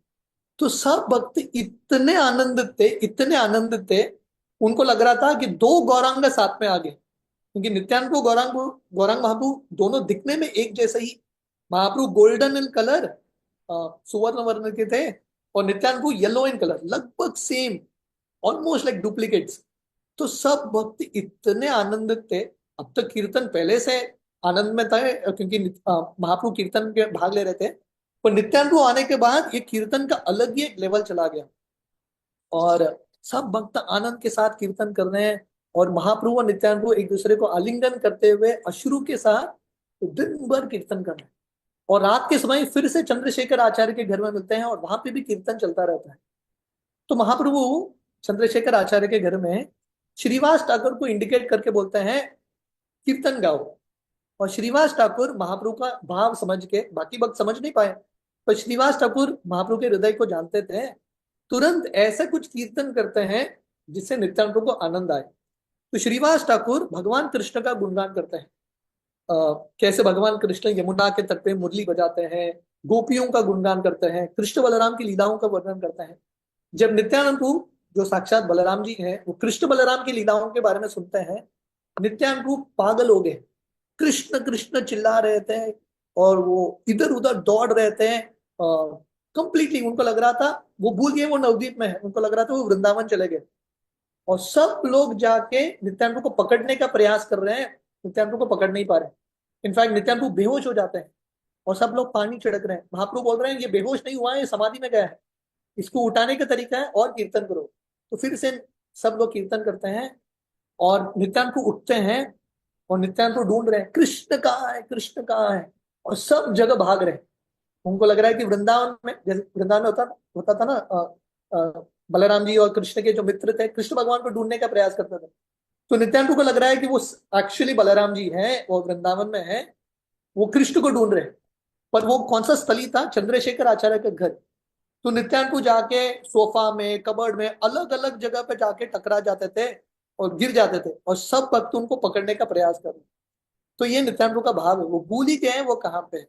तो सब भक्त इतने आनंदित थे, इतने आनंदित थे, उनको लग रहा था कि दो गौरांग साथ में आ गए, क्योंकि नित्यानंद प्रभु गौरांग महाप्रभु दोनों दिखने में एक जैसे ही। महाप्रभु गोल्डन इन कलर, सुवर्ण वर्ण के थे, और नित्यानंद प्रभु येलो इन कलर, लगभग सेम, ऑलमोस्ट लाइक डुप्लीकेट्स। तो सब भक्त इतने आनंदित थे। अब तक कीर्तन पहले से आनंद में था, क्योंकि महाप्रभु कीर्तन के भाग ले रहे थे, पर नित्यानंद प्रभु आने के बाद ये कीर्तन का अलग ही एक लेवल चला गया, और सब भक्त आनंद के साथ कीर्तन कर रहे हैं, और महाप्रभु और नित्यानंद प्रभु एक दूसरे को आलिंगन करते हुए अश्रु के साथ दिन भर कीर्तन कर रहे हैं। और रात के समय फिर से चंद्रशेखर आचार्य के घर में मिलते हैं, और वहां पे भी कीर्तन चलता रहता है। तो महाप्रभु चंद्रशेखर आचार्य के घर में श्रीवास ठाकुर को इंडिकेट करके बोलते हैं, कीर्तन गाओ। और श्रीवास ठाकुर महाप्रभु का भाव समझ के, बाकी भक्त समझ नहीं पाए, पर श्रीवास ठाकुर महाप्रभु के हृदय को जानते थे, तुरंत ऐसा कुछ कीर्तन करते हैं जिससे नित्यानंद प्रभु को आनंद आए। तो श्रीवास ठाकुर भगवान कृष्ण का गुणगान करते हैं, कैसे भगवान कृष्ण यमुना के तट पे मुरली बजाते हैं, गोपियों का गुणगान करते हैं, कृष्ण बलराम की लीलाओं का वर्णन करते हैं। जब नित्यानंद प्रभु, जो साक्षात बलराम जी हैं, वो कृष्ण बलराम की लीलाओं के बारे में सुनते हैं, नित्यानंद प्रभु पागल हो गए, कृष्ण कृष्ण चिल्ला रहे थे, और वो इधर उधर दौड़ रहे थे। कंप्लीटली उनको लग रहा था, वो भूल गए वो नवदीप में है, उनको लग रहा था वो वृंदावन चले गए। और सब लोग जाके नित्यानंद को पकड़ने का प्रयास कर रहे हैं, नित्यानंद को पकड़ नहीं पा रहे। इनफैक्ट नित्यानंद बेहोश हो जाते हैं, और सब लोग पानी छिड़क रहे हैं। महाप्रभु बोल रहे हैं, ये बेहोश नहीं हुआ है, ये समाधि में गया है, इसको उठाने का तरीका है, और कीर्तन करो। तो फिर से सब लोग कीर्तन करते हैं, और नित्यानंद को उठते हैं, और नित्यानंद को ढूंढ रहे हैं, कृष्ण कहाँ है, कृष्ण कहाँ है, और सब जगह भाग रहे हैं। उनको लग रहा है कि वृंदावन में, जैसे वृंदावन में होता था ना, बलराम जी और कृष्ण के जो मित्र थे, कृष्ण भगवान को ढूंढने का प्रयास करते थे। तो नित्यानंद को लग रहा है कि वो एक्चुअली बलराम जी हैं, वो वृंदावन में है, वो कृष्ण को ढूंढ रहे हैं। पर वो कौन सा स्थली था? चंद्रशेखर आचार्य का घर। तो नित्यानंद को जाके सोफा में, कबर्ड में, अलग अलग जगह पे जाके टकरा जाते थे और गिर जाते थे, और सब भक्त उनको पकड़ने का प्रयास कर रहे। तो ये नित्यानंद प्रभु का भाव है, वो भूल ही गए हैं वो कहाँ पे है।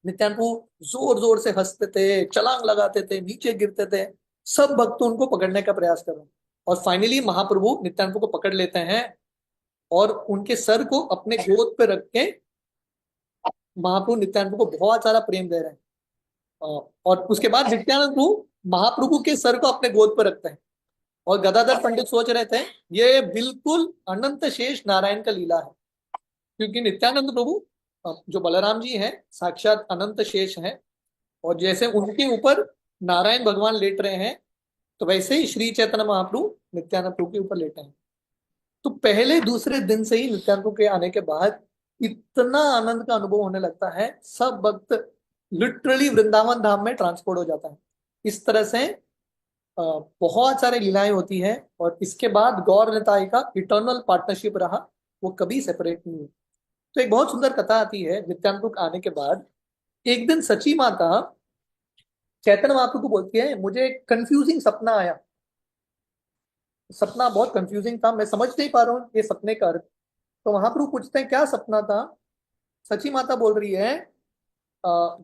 नित्यानंद प्रभु जोर जोर से हंसते थे, छलांग लगाते थे, नीचे गिरते थे, सब भक्त उनको पकड़ने का प्रयास कर रहे हैं। और फाइनली महाप्रभु नित्यानंद प्रभु को पकड़ लेते हैं और उनके सर को अपने गोद पे रख के महाप्रभु नित्यानंद प्रभु को बहुत सारा प्रेम दे रहे हैं। और उसके बाद नित्यानंद प्रभु महाप्रभु के सर को अपने गोद पर रखते हैं। और गदाधर पंडित सोच रहे थे ये बिल्कुल अनंत शेष नारायण का लीला है, क्योंकि नित्यानंद प्रभु जो बलराम जी हैं साक्षात अनंत शेष हैं, और जैसे उनके ऊपर नारायण भगवान लेट रहे हैं, तो वैसे ही श्री चैतन्य महाप्रभु नित्यानंद प्रभु के ऊपर लेटे हैं। तो पहले दूसरे दिन से ही नित्यानंद प्रभु के आने के बाद इतना आनंद का अनुभव होने लगता है, सब भक्त लिटरली वृंदावन धाम में ट्रांसपोर्ट हो जाता है। इस तरह से बहुत सारे लीलाएं होती हैं, और इसके बाद गौर निताई का इटर्नल पार्टनरशिप रहा, वो कभी सेपरेट नहीं हुई। तो एक बहुत सुंदर कथा आती है नित्यानंद प्रभु आने के बाद। एक दिन सची माता चैतन्य महाप्रभु को बोलती है मुझे एक कंफ्यूजिंग सपना आया, सपना बहुत कंफ्यूजिंग था, मैं समझ नहीं पा रहा हूँ ये सपने का अर्थ। तो महाप्रभु पूछते हैं क्या सपना था। सची माता बोल रही है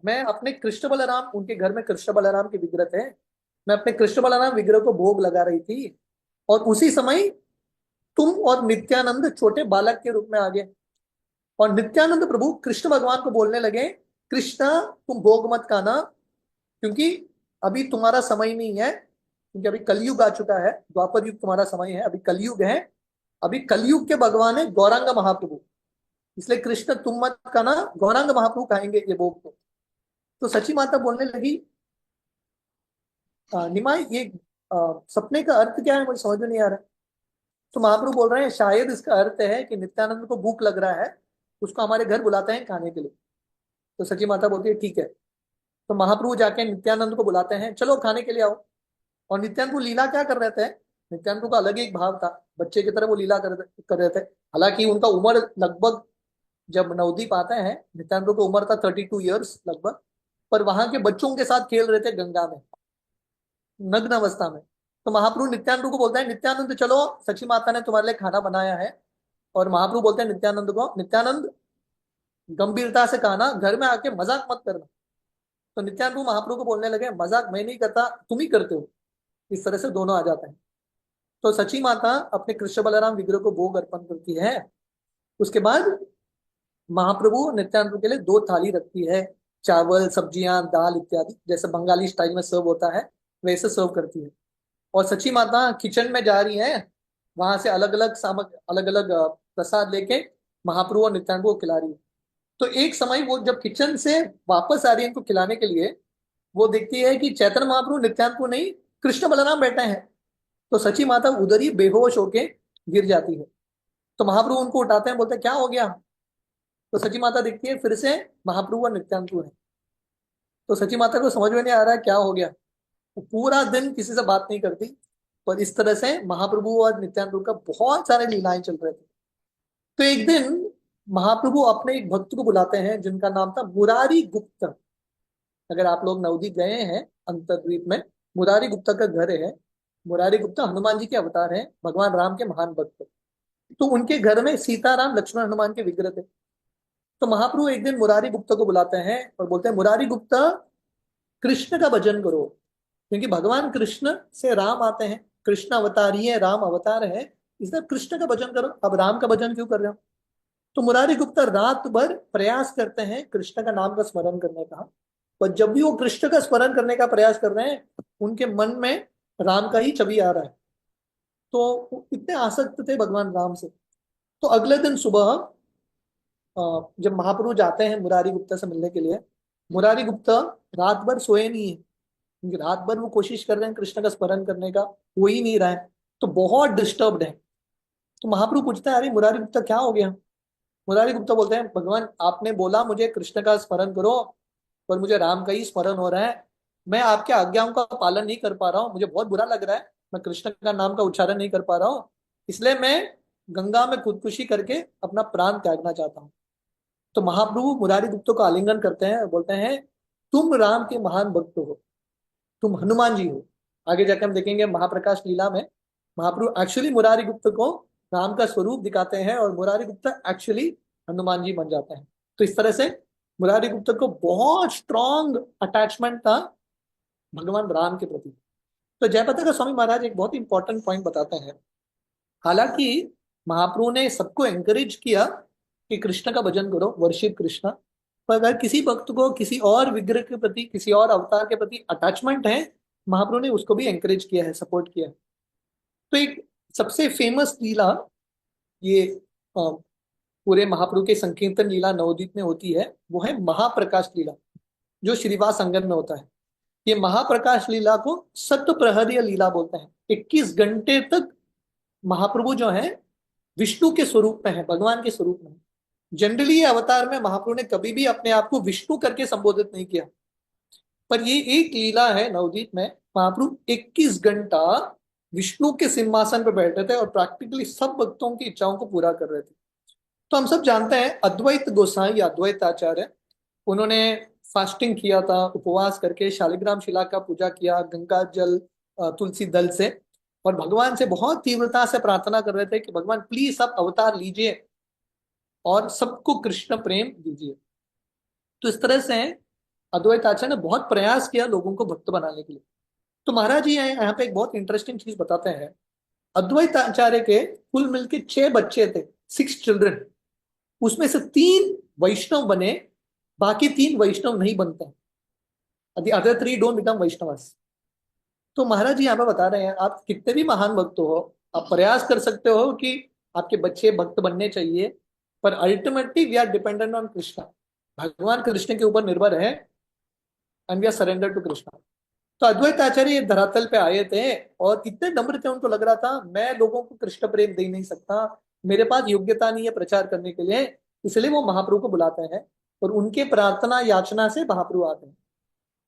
मैं अपने कृष्ण बलराम, उनके घर में कृष्ण बलराम के विग्रह थे, मैं अपने कृष्ण बलराम विग्रह को भोग लगा रही थी, और उसी समय तुम और नित्यानंद छोटे बालक के रूप में आ गए। और नित्यानंद प्रभु कृष्ण भगवान को बोलने लगे कृष्णा तुम भोग मत खाना, क्योंकि अभी तुम्हारा समय नहीं है, क्योंकि अभी कलयुग आ चुका है, द्वापर युग तुम्हारा समय है, अभी कलयुग है, अभी कलयुग के भगवान है गौरांग महाप्रभु, इसलिए कृष्ण तुम मत खाना, गौरांग महाप्रभु खाएंगे ये भोग को। तो सची माता बोलने लगी निमाई ये सपने का अर्थ क्या है, मुझे समझ में नहीं आ रहा। तो महाप्रभु बोल रहे हैं शायद इसका अर्थ है कि नित्यानंद को भूख लग रहा है, उसको हमारे घर बुलाते हैं खाने के लिए। तो सची माता बोलती है ठीक है। तो महाप्रभु जाके नित्यानंद को बुलाते हैं, चलो खाने के लिए आओ। और नित्यानंद को लीला क्या कर रहे थे, नित्यानंद का अलग ही एक भाव था, बच्चे की तरह वो लीला कर रहे थे। हालांकि उनका उम्र लगभग, जब नवदीप आता है नित्यानंद की उम्र था 32 ईयर्स लगभग, पर वहां के बच्चों के साथ खेल रहे थे गंगा में नग्न अवस्था में। तो महाप्रभु नित्यानंद को बोलता है नित्यानंद चलो सची माता ने तुम्हारे लिए खाना बनाया है। और महाप्रभु बोलते हैं नित्यानंद को नित्यानंद गंभीरता से कहा ना घर में आके मजाक मत करना। तो नित्यानंद महाप्रभु को बोलने लगे मजाक मैं नहीं करता तुम ही करते हो। इस तरह से दोनों आ जाते हैं। तो सची माता अपने कृष्ण बलराम विग्रह को भोग अर्पण करती है। उसके बाद महाप्रभु नित्यानंद के लिए 2 थाली रखती है, चावल सब्जियां दाल इत्यादि, जैसे बंगाली स्टाइल में सर्व होता है वैसे सर्व करती है। और सची माता किचन में जा रही है, वहां से अलग अलग सामग्री अलग अलग प्रसाद लेके महाप्रभु और नित्यानंद को खिला रही है। तो एक समय वो जब किचन से वापस आ रही है इनको खिलाने के लिए, वो देखती है कि चैतन्य महाप्रभु नित्यानंद को नहीं कृष्ण बलराम बैठे हैं। तो सची माता उधर ही बेहोश होके गिर जाती है। तो महाप्रभु उनको उठाते हैं, बोलते हैं क्या हो गया। तो सची माता देखती है फिर से महाप्रभु और नित्यानंद है। तो सची माता को समझ में नहीं आ रहा है क्या हो गया, वो पूरा दिन किसी से बात नहीं करती। पर इस तरह से महाप्रभु और नित्यानंद का बहुत सारे लीलाएं चल रहे थे। तो एक दिन महाप्रभु अपने एक भक्त को बुलाते हैं जिनका नाम था मुरारी गुप्ता। अगर आप लोग नवदीप गए हैं अंतर्द्वीप में, मुरारी गुप्ता का घर है। मुरारी गुप्ता हनुमान जी के अवतार हैं, भगवान राम के महान भक्त। तो उनके घर में सीताराम लक्ष्मण हनुमान के विग्रह थे। तो महाप्रभु एक दिन मुरारी गुप्ता को बुलाते हैं और बोलते हैं मुरारी गुप्ता कृष्ण का भजन करो, क्योंकि भगवान कृष्ण से राम आते हैं, कृष्ण अवतार ही है, राम अवतार है, इसलिए कृष्ण का भजन करो, अब राम का भजन क्यों कर रहे हो। तो मुरारी गुप्ता रात भर प्रयास करते हैं कृष्ण का नाम का स्मरण करने का। पर जब भी वो कृष्ण का स्मरण करने का प्रयास कर रहे हैं, उनके मन में राम का ही छवि आ रहा है। तो वो इतने आसक्त थे भगवान राम से। तो अगले दिन सुबह जब महाप्रभु जाते हैं मुरारी गुप्ता से मिलने के लिए, मुरारी गुप्ता रात भर सोए नहीं है, क्योंकि रात भर वो कोशिश कर रहे हैं कृष्ण का स्मरण करने का, हो ही नहीं रहा है, तो बहुत डिस्टर्ब्ड है। तो महाप्रभु पूछता है अरे मुरारी गुप्ता क्या हो गया। मुरारी गुप्ता बोलते हैं भगवान आपने बोला मुझे कृष्ण का स्मरण करो, पर मुझे राम का ही स्मरण हो रहा है, मैं आपके आज्ञाओं का पालन नहीं कर पा रहा हूँ, मुझे बहुत बुरा लग रहा है, मैं कृष्ण का नाम का उच्चारण नहीं कर पा रहा हूँ, इसलिए मैं गंगा में खुदकुशी करके अपना प्राण त्यागना चाहता हूँ। तो महाप्रभु मुरारी गुप्ता को आलिंगन करते हैं और बोलते हैं तुम राम के महान भक्त हो, तुम हनुमान जी हो। आगे जाके हम देखेंगे महाप्रकाश लीला में महाप्रभु एक्चुअली मुरारी गुप्ता को राम का स्वरूप दिखाते हैं, और मुरारी गुप्ता एक्चुअली हनुमान जी बन जाते हैं। तो इस तरह से मुरारी गुप्ता को बहुत स्ट्रॉन्ग अटैचमेंट था भगवान राम के प्रति। तो जयप्रताप स्वामी महाराज एक बहुत इंपॉर्टेंट पॉइंट बताते हैं। हालांकि महाप्रभु ने सबको एंकरेज किया कि कृष्ण का भजन करो, वर्शिप कृष्ण, पर अगर किसी भक्त को किसी और विग्रह के प्रति, किसी और अवतार के प्रति अटैचमेंट है, महाप्रभु ने उसको भी एंकरेज किया है, सपोर्ट किया है। तो एक सबसे फेमस लीला ये पूरे महाप्रभु के संकीर्तन लीला नवदीप में होती है, वो है महाप्रकाश लीला, जो श्रीवास संगम में होता है। ये महाप्रकाश लीला को सत प्रहरीय लीला बोलते हैं। 21 घंटे तक महाप्रभु जो है विष्णु के स्वरूप में है, भगवान के स्वरूप में है। जनरली ये अवतार में महाप्रभु ने कभी भी अपने आप को विष्णु करके संबोधित नहीं किया, पर ये एक लीला है नवदीप में, महाप्रभु 21 घंटा विष्णु के सिंहासन पर बैठे थे और प्रैक्टिकली सब भक्तों की इच्छाओं को पूरा कर रहे थे। तो हम सब जानते हैं अद्वैत गोसाई या अद्वैत आचार्य, उन्होंने फास्टिंग किया था, उपवास करके शालिग्राम शिला का पूजा किया गंगा जल तुलसी दल से, और भगवान से बहुत तीव्रता से प्रार्थना कर रहे थे कि भगवान प्लीज सब अवतार लीजिए और सबको कृष्ण प्रेम दीजिए। तो इस तरह से अद्वैत आचार्य ने बहुत प्रयास किया लोगों को भक्त बनाने के लिए। तो महाराज जी यहाँ पे एक बहुत इंटरेस्टिंग चीज बताते हैं। अद्वैत आचार्य के कुल मिलके 6 बच्चे थे, 6 चिल्ड्रन। उसमें से 3 वैष्णव बने, बाकी 3 वैष्णव नहीं बनते। Other 3 don't become Vaishnavas. तो महाराज जी यहाँ पे बता रहे हैं, आप कितने भी महान भक्त हो, आप प्रयास कर सकते हो कि आपके बच्चे भक्त बनने चाहिए, पर ultimately we are dependent on Krishna. भगवान कृष्ण के ऊपर निर्भर है, and we are surrender to Krishna. तो अद्वैत आचार्य ये धरातल पे आए थे और इतने नम्र थे, उनको लग रहा था मैं लोगों को कृष्ण प्रेम दे नहीं सकता, मेरे पास योग्यता नहीं है प्रचार करने के लिए, इसलिए वो महाप्रभु को बुलाते हैं और उनके प्रार्थना याचना से महाप्रभु आते हैं।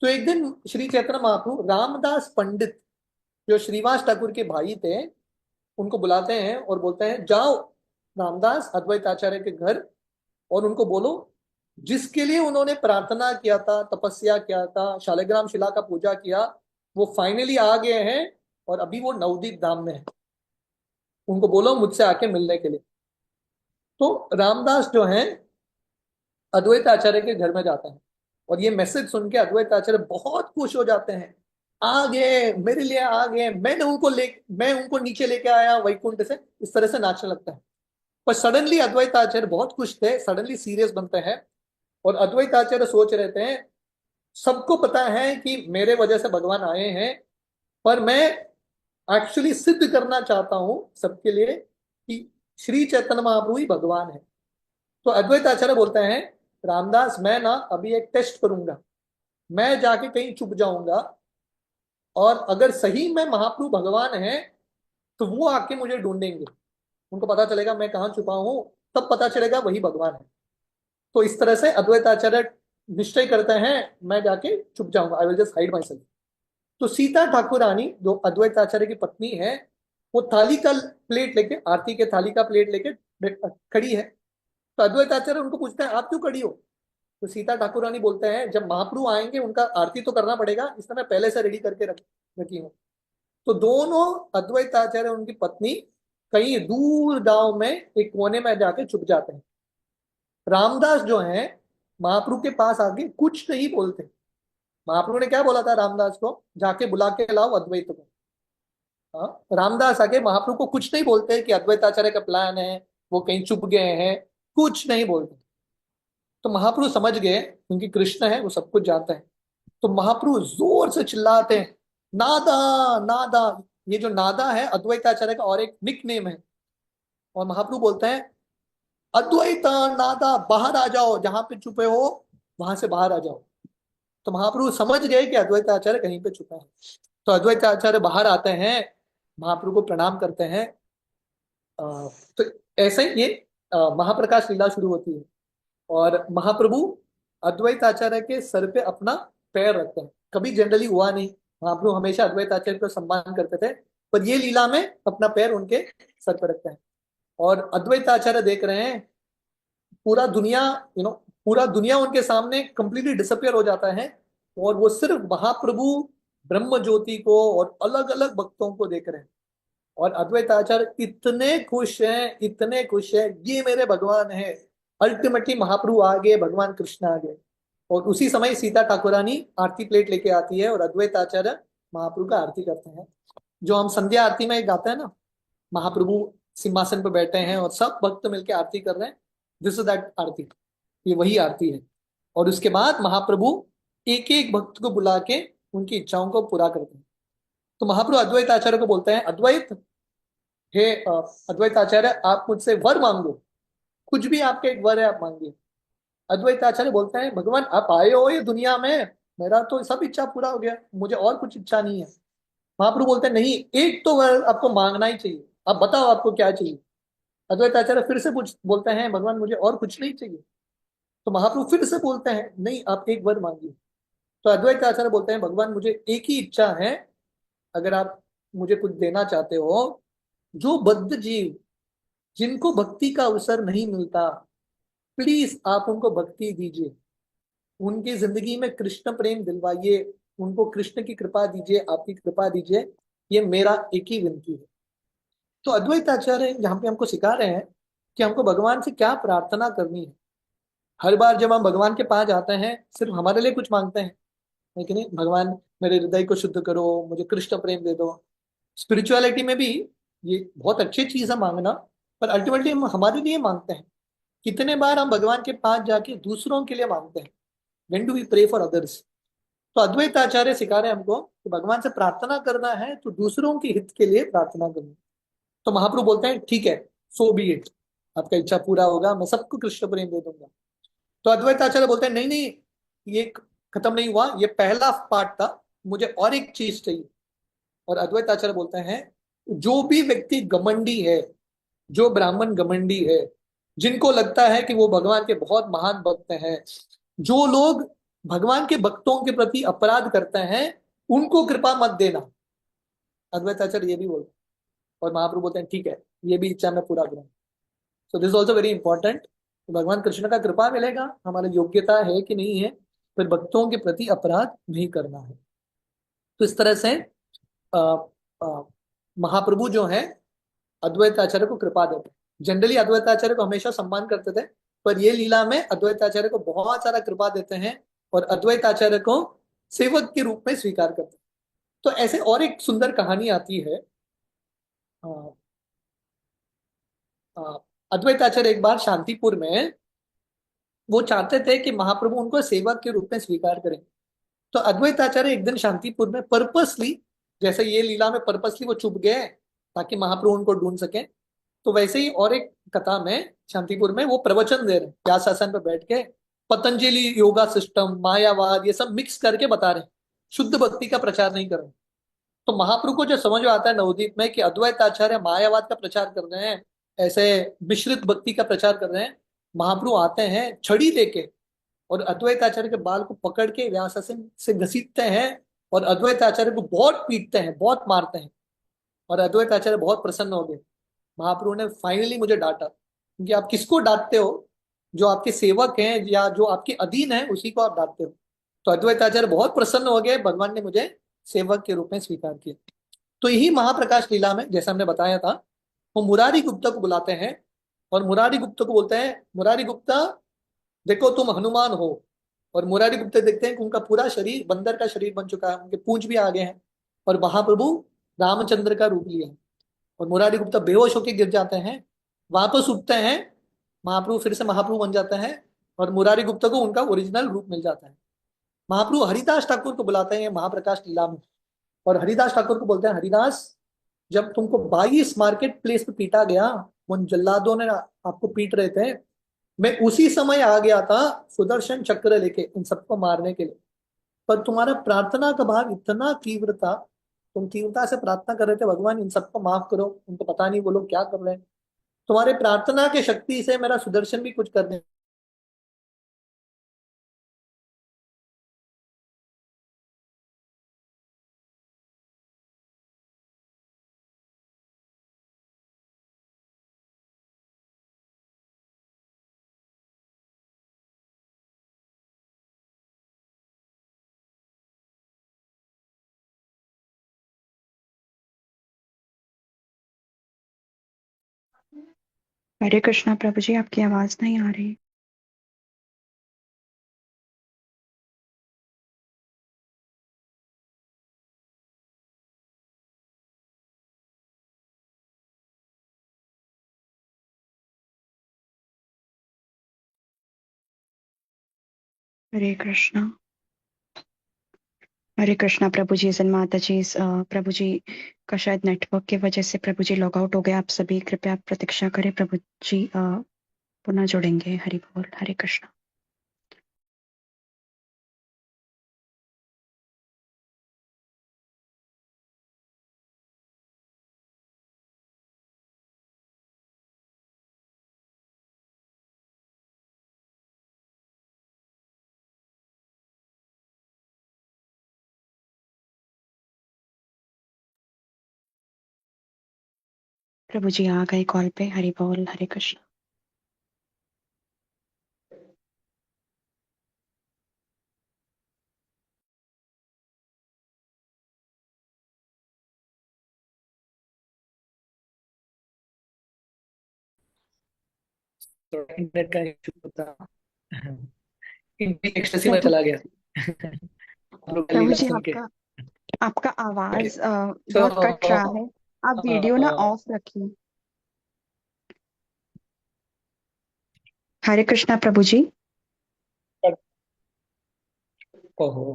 तो एक दिन श्री चैतन्य महाप्रभु रामदास पंडित, जो श्रीवास ठाकुर के भाई थे, उनको बुलाते हैं और बोलते हैं जाओ रामदास अद्वैत आचार्य के घर और उनको बोलो जिसके लिए उन्होंने प्रार्थना किया था, तपस्या किया था, शालिग्राम शिला का पूजा किया, वो फाइनली आ गए हैं और अभी वो नवदीप धाम में है, उनको बोलो मुझसे आके मिलने के लिए। तो रामदास जो है अद्वैत आचार्य के घर में जाते हैं और ये मैसेज सुन के अद्वैत आचार्य बहुत खुश हो जाते हैं, आ गए मेरे लिए, आ गए, मैं उनको नीचे लेके आया वैकुंठ से, इस तरह से नाचने लगता है। पर सडनली अद्वैत आचार्य बहुत खुश थे, सडनली सीरियस बनते हैं और अद्वैत आचार्य सोच रहे थे सबको पता है कि मेरे वजह से भगवान आए हैं, पर मैं एक्चुअली सिद्ध करना चाहता हूं सबके लिए कि श्री चैतन्य महाप्रभु ही भगवान है। तो अद्वैत आचार्य बोलते हैं रामदास मैं ना अभी एक टेस्ट करूंगा, मैं जाके कहीं छुप जाऊंगा और अगर सही में महाप्रभु भगवान है तो वो आके मुझे ढूंढेंगे, उनको पता चलेगा मैं कहाँ छुपा हूं, तब पता चलेगा वही भगवान है। तो इस तरह से अद्वैत आचार्य निश्चय करते हैं मैं जाके छुप जाऊंगा, I will just hide my self. तो सीता ठाकुरानी जो अद्वैत आचार्य की पत्नी है, वो थाली का प्लेट लेके, आरती के थाली का प्लेट लेके खड़ी है। तो अद्वैत आचार्य उनको पूछते हैं आप क्यों खड़ी हो? तो सीता ठाकुरानी बोलते हैं जब महाप्रभु आएंगे उनका आरती तो करना पड़ेगा, इसलिए मैं पहले से रेडी करके रखी हूँ। तो दोनों अद्वैत आचार्य उनकी पत्नी कहीं दूर गांव में एक कोने में जाके छुप जाते हैं। रामदास जो है महाप्रभु के पास आके कुछ नहीं बोलते। महाप्रभु ने क्या बोला था रामदास को, जाके बुला के लाओ अद्वैत को। हाँ, रामदास आके महाप्रभु को कुछ नहीं बोलते कि अद्वैत आचार्य का प्लान है, वो कहीं छुप गए हैं, कुछ नहीं बोलते। तो महाप्रभु समझ गए क्योंकि कृष्ण है, वो सब कुछ जानते हैं। तो महाप्रभु जोर से चिल्लाते हैं नादा नादा। ये जो नादा है अद्वैत आचार्य का और एक निक नेम है। और महाप्रभु बोलते हैं अद्वैत नादा बाहर आ जाओ, जहां पे छुपे हो वहां से बाहर आ जाओ। तो महाप्रभु समझ गए कि अद्वैत आचार्य कहीं पे छुपा है। तो अद्वैत आचार्य बाहर आते हैं, महाप्रभु को प्रणाम करते हैं। तो ऐसे ही ये महाप्रकाश लीला शुरू होती है और महाप्रभु अद्वैत आचार्य के सर पे अपना पैर रखते हैं। कभी जनरली हुआ नहीं, महाप्रभु हमेशा अद्वैत आचार्य को सम्मान करते थे, पर ये लीला में अपना पैर उनके सर पे रखते हैं और अद्वैत आचार्य देख रहे हैं पूरा दुनिया, पूरा दुनिया उनके सामने कंप्लीटली डिसअपियर हो जाता है और वो सिर्फ महाप्रभु ब्रह्म ज्योति को और अलग अलग भक्तों को देख रहे हैं। और अद्वैत आचार्य इतने खुश हैं, इतने खुश हैं, ये मेरे भगवान है, अल्टीमेटली महाप्रभु आ गए, भगवान कृष्ण आ गए। और उसी समय सीता ठाकुरानी आरती प्लेट लेके आती है और अद्वैत आचार्य महाप्रभु का आरती करते हैं। जो हम संध्या आरती में गाते हैं ना, महाप्रभु सिंहासन पर बैठे हैं और सब भक्त मिलके आरती कर रहे हैं, दिस इज दैट आरती, ये वही आरती है। और उसके बाद महाप्रभु एक एक भक्त को बुला के उनकी इच्छाओं को पूरा करते हैं। तो महाप्रभु अद्वैत आचार्य को बोलते हैं, अद्वैत, हे अद्वैत आचार्य, आप मुझसे वर मांगो, कुछ भी आपका एक वर है, आप मांगिए। अद्वैत आचार्य बोलते हैं, भगवान आप आए हो ये दुनिया में, मेरा तो सब इच्छा पूरा हो गया, मुझे और कुछ इच्छा नहीं है। महाप्रभु बोलते हैं, नहीं, एक तो वर आपको मांगना ही चाहिए, आप बताओ आपको क्या चाहिए। अद्वैत आचार्य फिर से पूछ बोलते हैं, भगवान मुझे और कुछ नहीं चाहिए। तो महाप्रभु फिर से बोलते हैं, नहीं, आप एक वर मांगिए। तो अद्वैत आचार्य बोलते हैं, भगवान मुझे एक ही इच्छा है, अगर आप मुझे कुछ देना चाहते हो, जो बद्ध जीव जिनको भक्ति का अवसर नहीं मिलता, प्लीज आप उनको भक्ति दीजिए, उनकी जिंदगी में कृष्ण प्रेम दिलवाइए, उनको कृष्ण की कृपा दीजिए, आपकी कृपा दीजिए, ये मेरा एक ही विनती है। तो अद्वैत आचार्य यहाँ पे हमको सिखा रहे हैं कि हमको भगवान से क्या प्रार्थना करनी है। हर बार जब हम भगवान के पास जाते हैं, सिर्फ हमारे लिए कुछ मांगते हैं, है कि नहीं? भगवान मेरे हृदय को शुद्ध करो, मुझे कृष्ण प्रेम दे दो। स्पिरिचुअलिटी में भी ये बहुत अच्छी चीज है मांगना, पर अल्टीमेटली हम हमारे लिए मांगते हैं। कितने बार हम भगवान के पास जाके दूसरों के लिए मांगते हैं, when do we pray for others? तो अद्वैत आचार्य सिखा रहे हैं हमको कि भगवान से प्रार्थना करना है तो दूसरों के हित के लिए प्रार्थना करनी। तो महाप्रभु बोलते हैं, ठीक है, सो बी इट, आपका इच्छा पूरा होगा, मैं सबको कृष्ण प्रेम दे दूंगा। तो अद्वैत आचार्य बोलते हैं, नहीं नहीं, ये खत्म नहीं हुआ, ये पहला पार्ट था, मुझे और एक चीज चाहिए। और अद्वैत आचार्य बोलते हैं, जो भी व्यक्ति घमंडी है, जो ब्राह्मण घमंडी है, जिनको लगता है कि वो भगवान के बहुत महान भक्त हैं, जो लोग भगवान के भक्तों के प्रति अपराध करते हैं, उनको कृपा मत देना। अद्वैत आचार्य ये भी बोलते हैं। और महाप्रभु बोलते हैं, ठीक है, ये भी इच्छा मैं पूरा करूँ। So this also very important. भगवान कृष्ण का कृपा मिलेगा, हमारी योग्यता है कि नहीं है, फिर भक्तों के प्रति अपराध नहीं करना है। तो इस तरह से अ, अ, महाप्रभु जो है अद्वैत आचार्य को कृपा देते हैं। जनरली अद्वैत आचार्य को हमेशा सम्मान करते थे, पर ये लीला में अद्वैत आचार्य को बहुत सारा कृपा देते हैं और अद्वैत आचार्य को सेवक के रूप में स्वीकार करते हैं। तो ऐसे और एक सुंदर कहानी आती है। अ, अ, अद्वैत आचार्य एक बार शांतिपुर में, वो चाहते थे कि महाप्रभु उनको सेवक के रूप में स्वीकार करें। तो अद्वैत आचार्य एक दिन शांतिपुर में पर्पसली, जैसे ये लीला में पर्पसली वो छुप गए ताकि महाप्रभु उनको ढूंढ सके, तो वैसे ही और एक कथा में शांतिपुर में वो प्रवचन दे रहे हैं, व्यासासन पर बैठ के पतंजलि योगा सिस्टम, मायावाद, ये सब मिक्स करके बता रहे हैं, शुद्ध भक्ति का प्रचार नहीं कर रहे हैं। तो महाप्रभु को जो समझ में आता है नवदीप में कि अद्वैत आचार्य मायावाद का प्रचार कर रहे हैं, ऐसे मिश्रित भक्ति का प्रचार कर रहे हैं, महाप्रभु आते हैं छड़ी लेके और अद्वैत आचार्य के बाल को पकड़ के व्यासासन से घसीटते हैं और अद्वैत आचार्य को बहुत पीटते हैं, बहुत मारते हैं। और अद्वैत आचार्य बहुत प्रसन्न हो गए। महाप्रभु ने फाइनली मुझे डांटा, क्योंकि आप किसको डांटते हो? जो आपके सेवक हैं या जो आपके अधीन है, उसी को आप डांटते हो। तो अद्वैत आचार्य बहुत प्रसन्न हो गए, भगवान ने मुझे सेवक के रूप में स्वीकार किया। तो यही महाप्रकाश लीला में, जैसा हमने बताया था, वो मुरारी गुप्ता को बुलाते हैं और मुरारी गुप्ता को बोलते हैं, मुरारी गुप्ता, देखो तुम हनुमान हो। और मुरारी गुप्ता देखते हैं कि उनका पूरा शरीर बंदर का शरीर बन चुका है, उनके पूंछ भी आ गए हैं और महाप्रभु रामचंद्र का रूप लिया है। और मुरारी गुप्ता बेहोश होकर गिर जाते हैं, वापस उठते हैं, महाप्रभु फिर से महाप्रभु बन जाते हैं और मुरारी गुप्ता को उनका ओरिजिनल रूप मिल जाता है। महाप्रभु हरिदास ठाकुर को बुलाते हैं महाप्रकाश लीला में और हरिदास ठाकुर को बोलते हैं, हरिदास, जब तुमको 22 मार्केट प्लेस पे पीटा गया, उन जल्लादों ने आपको पीट रहे थे, मैं उसी समय आ गया था सुदर्शन चक्र लेके इन सबको मारने के लिए। पर तुम्हारा प्रार्थना का भाव इतना तीव्र था, तुम तीव्रता से प्रार्थना कर रहे थे, भगवान इन सबको माफ करो, उनको पता नहीं वो लोग क्या कर रहे हैं, तुम्हारे प्रार्थना की शक्ति से मेरा सुदर्शन भी कुछ करने। हरे कृष्णा प्रभु जी, आपकी आवाज नहीं आ रही। हरे कृष्णा। हरे कृष्णा प्रभु जी, जन माता जी, प्रभु जी का शायद नेटवर्क की वजह से प्रभु जी लॉग आउट हो गए। आप सभी कृपया प्रतीक्षा करें, प्रभु जी पुनः जुड़ेंगे। हरि बोल, हरे कृष्णा। प्रभु जी आ गए कॉल पे। हरि बोल, हरे कृष्णा। थोड़ा इंटरनेट का इशू था। इंटरनेट एक्सटेंसिव में प्रभु चला गया। हम लोग प्रभु लीला जी, सुन के। आपका आपका ओके। आवाज तो बहुत कट रहा है। आप वीडियो ना ऑफ रखिए। हरे कृष्णा प्रभु जी। ओहो।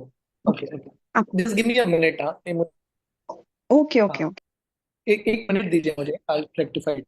Okay okay. आप just give me a minute. हाँ ओके ओके हाँ, ओके। एक एक मिनट दीजिए मुझे, आई रेक्टिफाइड।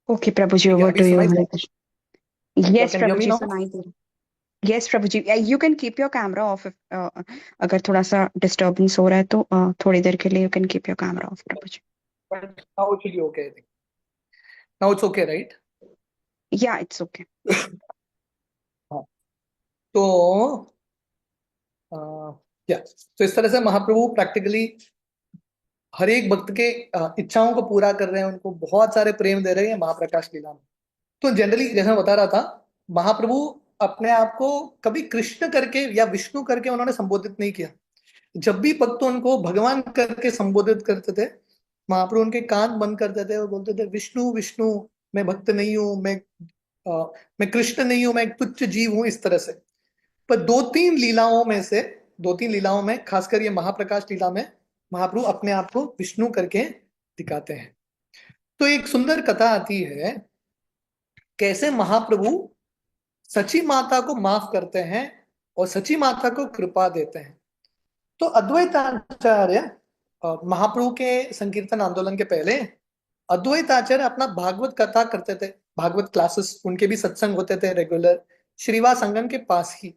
ओके प्रभु जी, ठीक है, ओवर अभी टू यू। सुनाई हरे दिया? कृष्णा। यस कैन यू प्रभु मी जी, नाउ? सुनाई दे रहा। यस प्रभु जी, you can keep your camera off. अगर थोड़ा सा डिस्टरबेंस हो रहा है तो थोड़ी देर के लिए you can keep your camera off प्रभु जी। Now it will be okay, I think. Now it's okay, right? Yeah it's okay. हाँ। तो या तो इस तरह से महाप्रभु प्रैक्टिकली हर एक भक्त के इच्छाओं को पूरा कर रहे हैं, उनको बहुत सारे प्रेम दे रहे हैं महाप्रकाश लीला में। तो जनरली जैसे मैं बता रहा था, महाप्रभु अपने आप को कभी कृष्ण करके या विष्णु करके उन्होंने संबोधित नहीं किया। जब भी भक्त उनको भगवान करके संबोधित करते थे, महाप्रभु उनके कान बंद करते थे और बोलते थे, विष्णु विष्णु, मैं भक्त नहीं हूं, मैं कृष्ण नहीं हूं, मैं एक तुच्छ जीव हूं, इस तरह से। पर दो तीन लीलाओं में, खासकर ये महाप्रकाश लीला में, महाप्रभु अपने आप को विष्णु करके दिखाते हैं। तो एक सुंदर कथा आती है, कैसे महाप्रभु सची माता को माफ करते हैं और सची माता को कृपा देते हैं। तो अद्वैताचार्य महाप्रभु के संकीर्तन आंदोलन के पहले अद्वैताचार्य अपना भागवत कथा करते थे, भागवत क्लासेस उनके भी सत्संग होते थे रेगुलर, श्रीवास संगम के पास ही।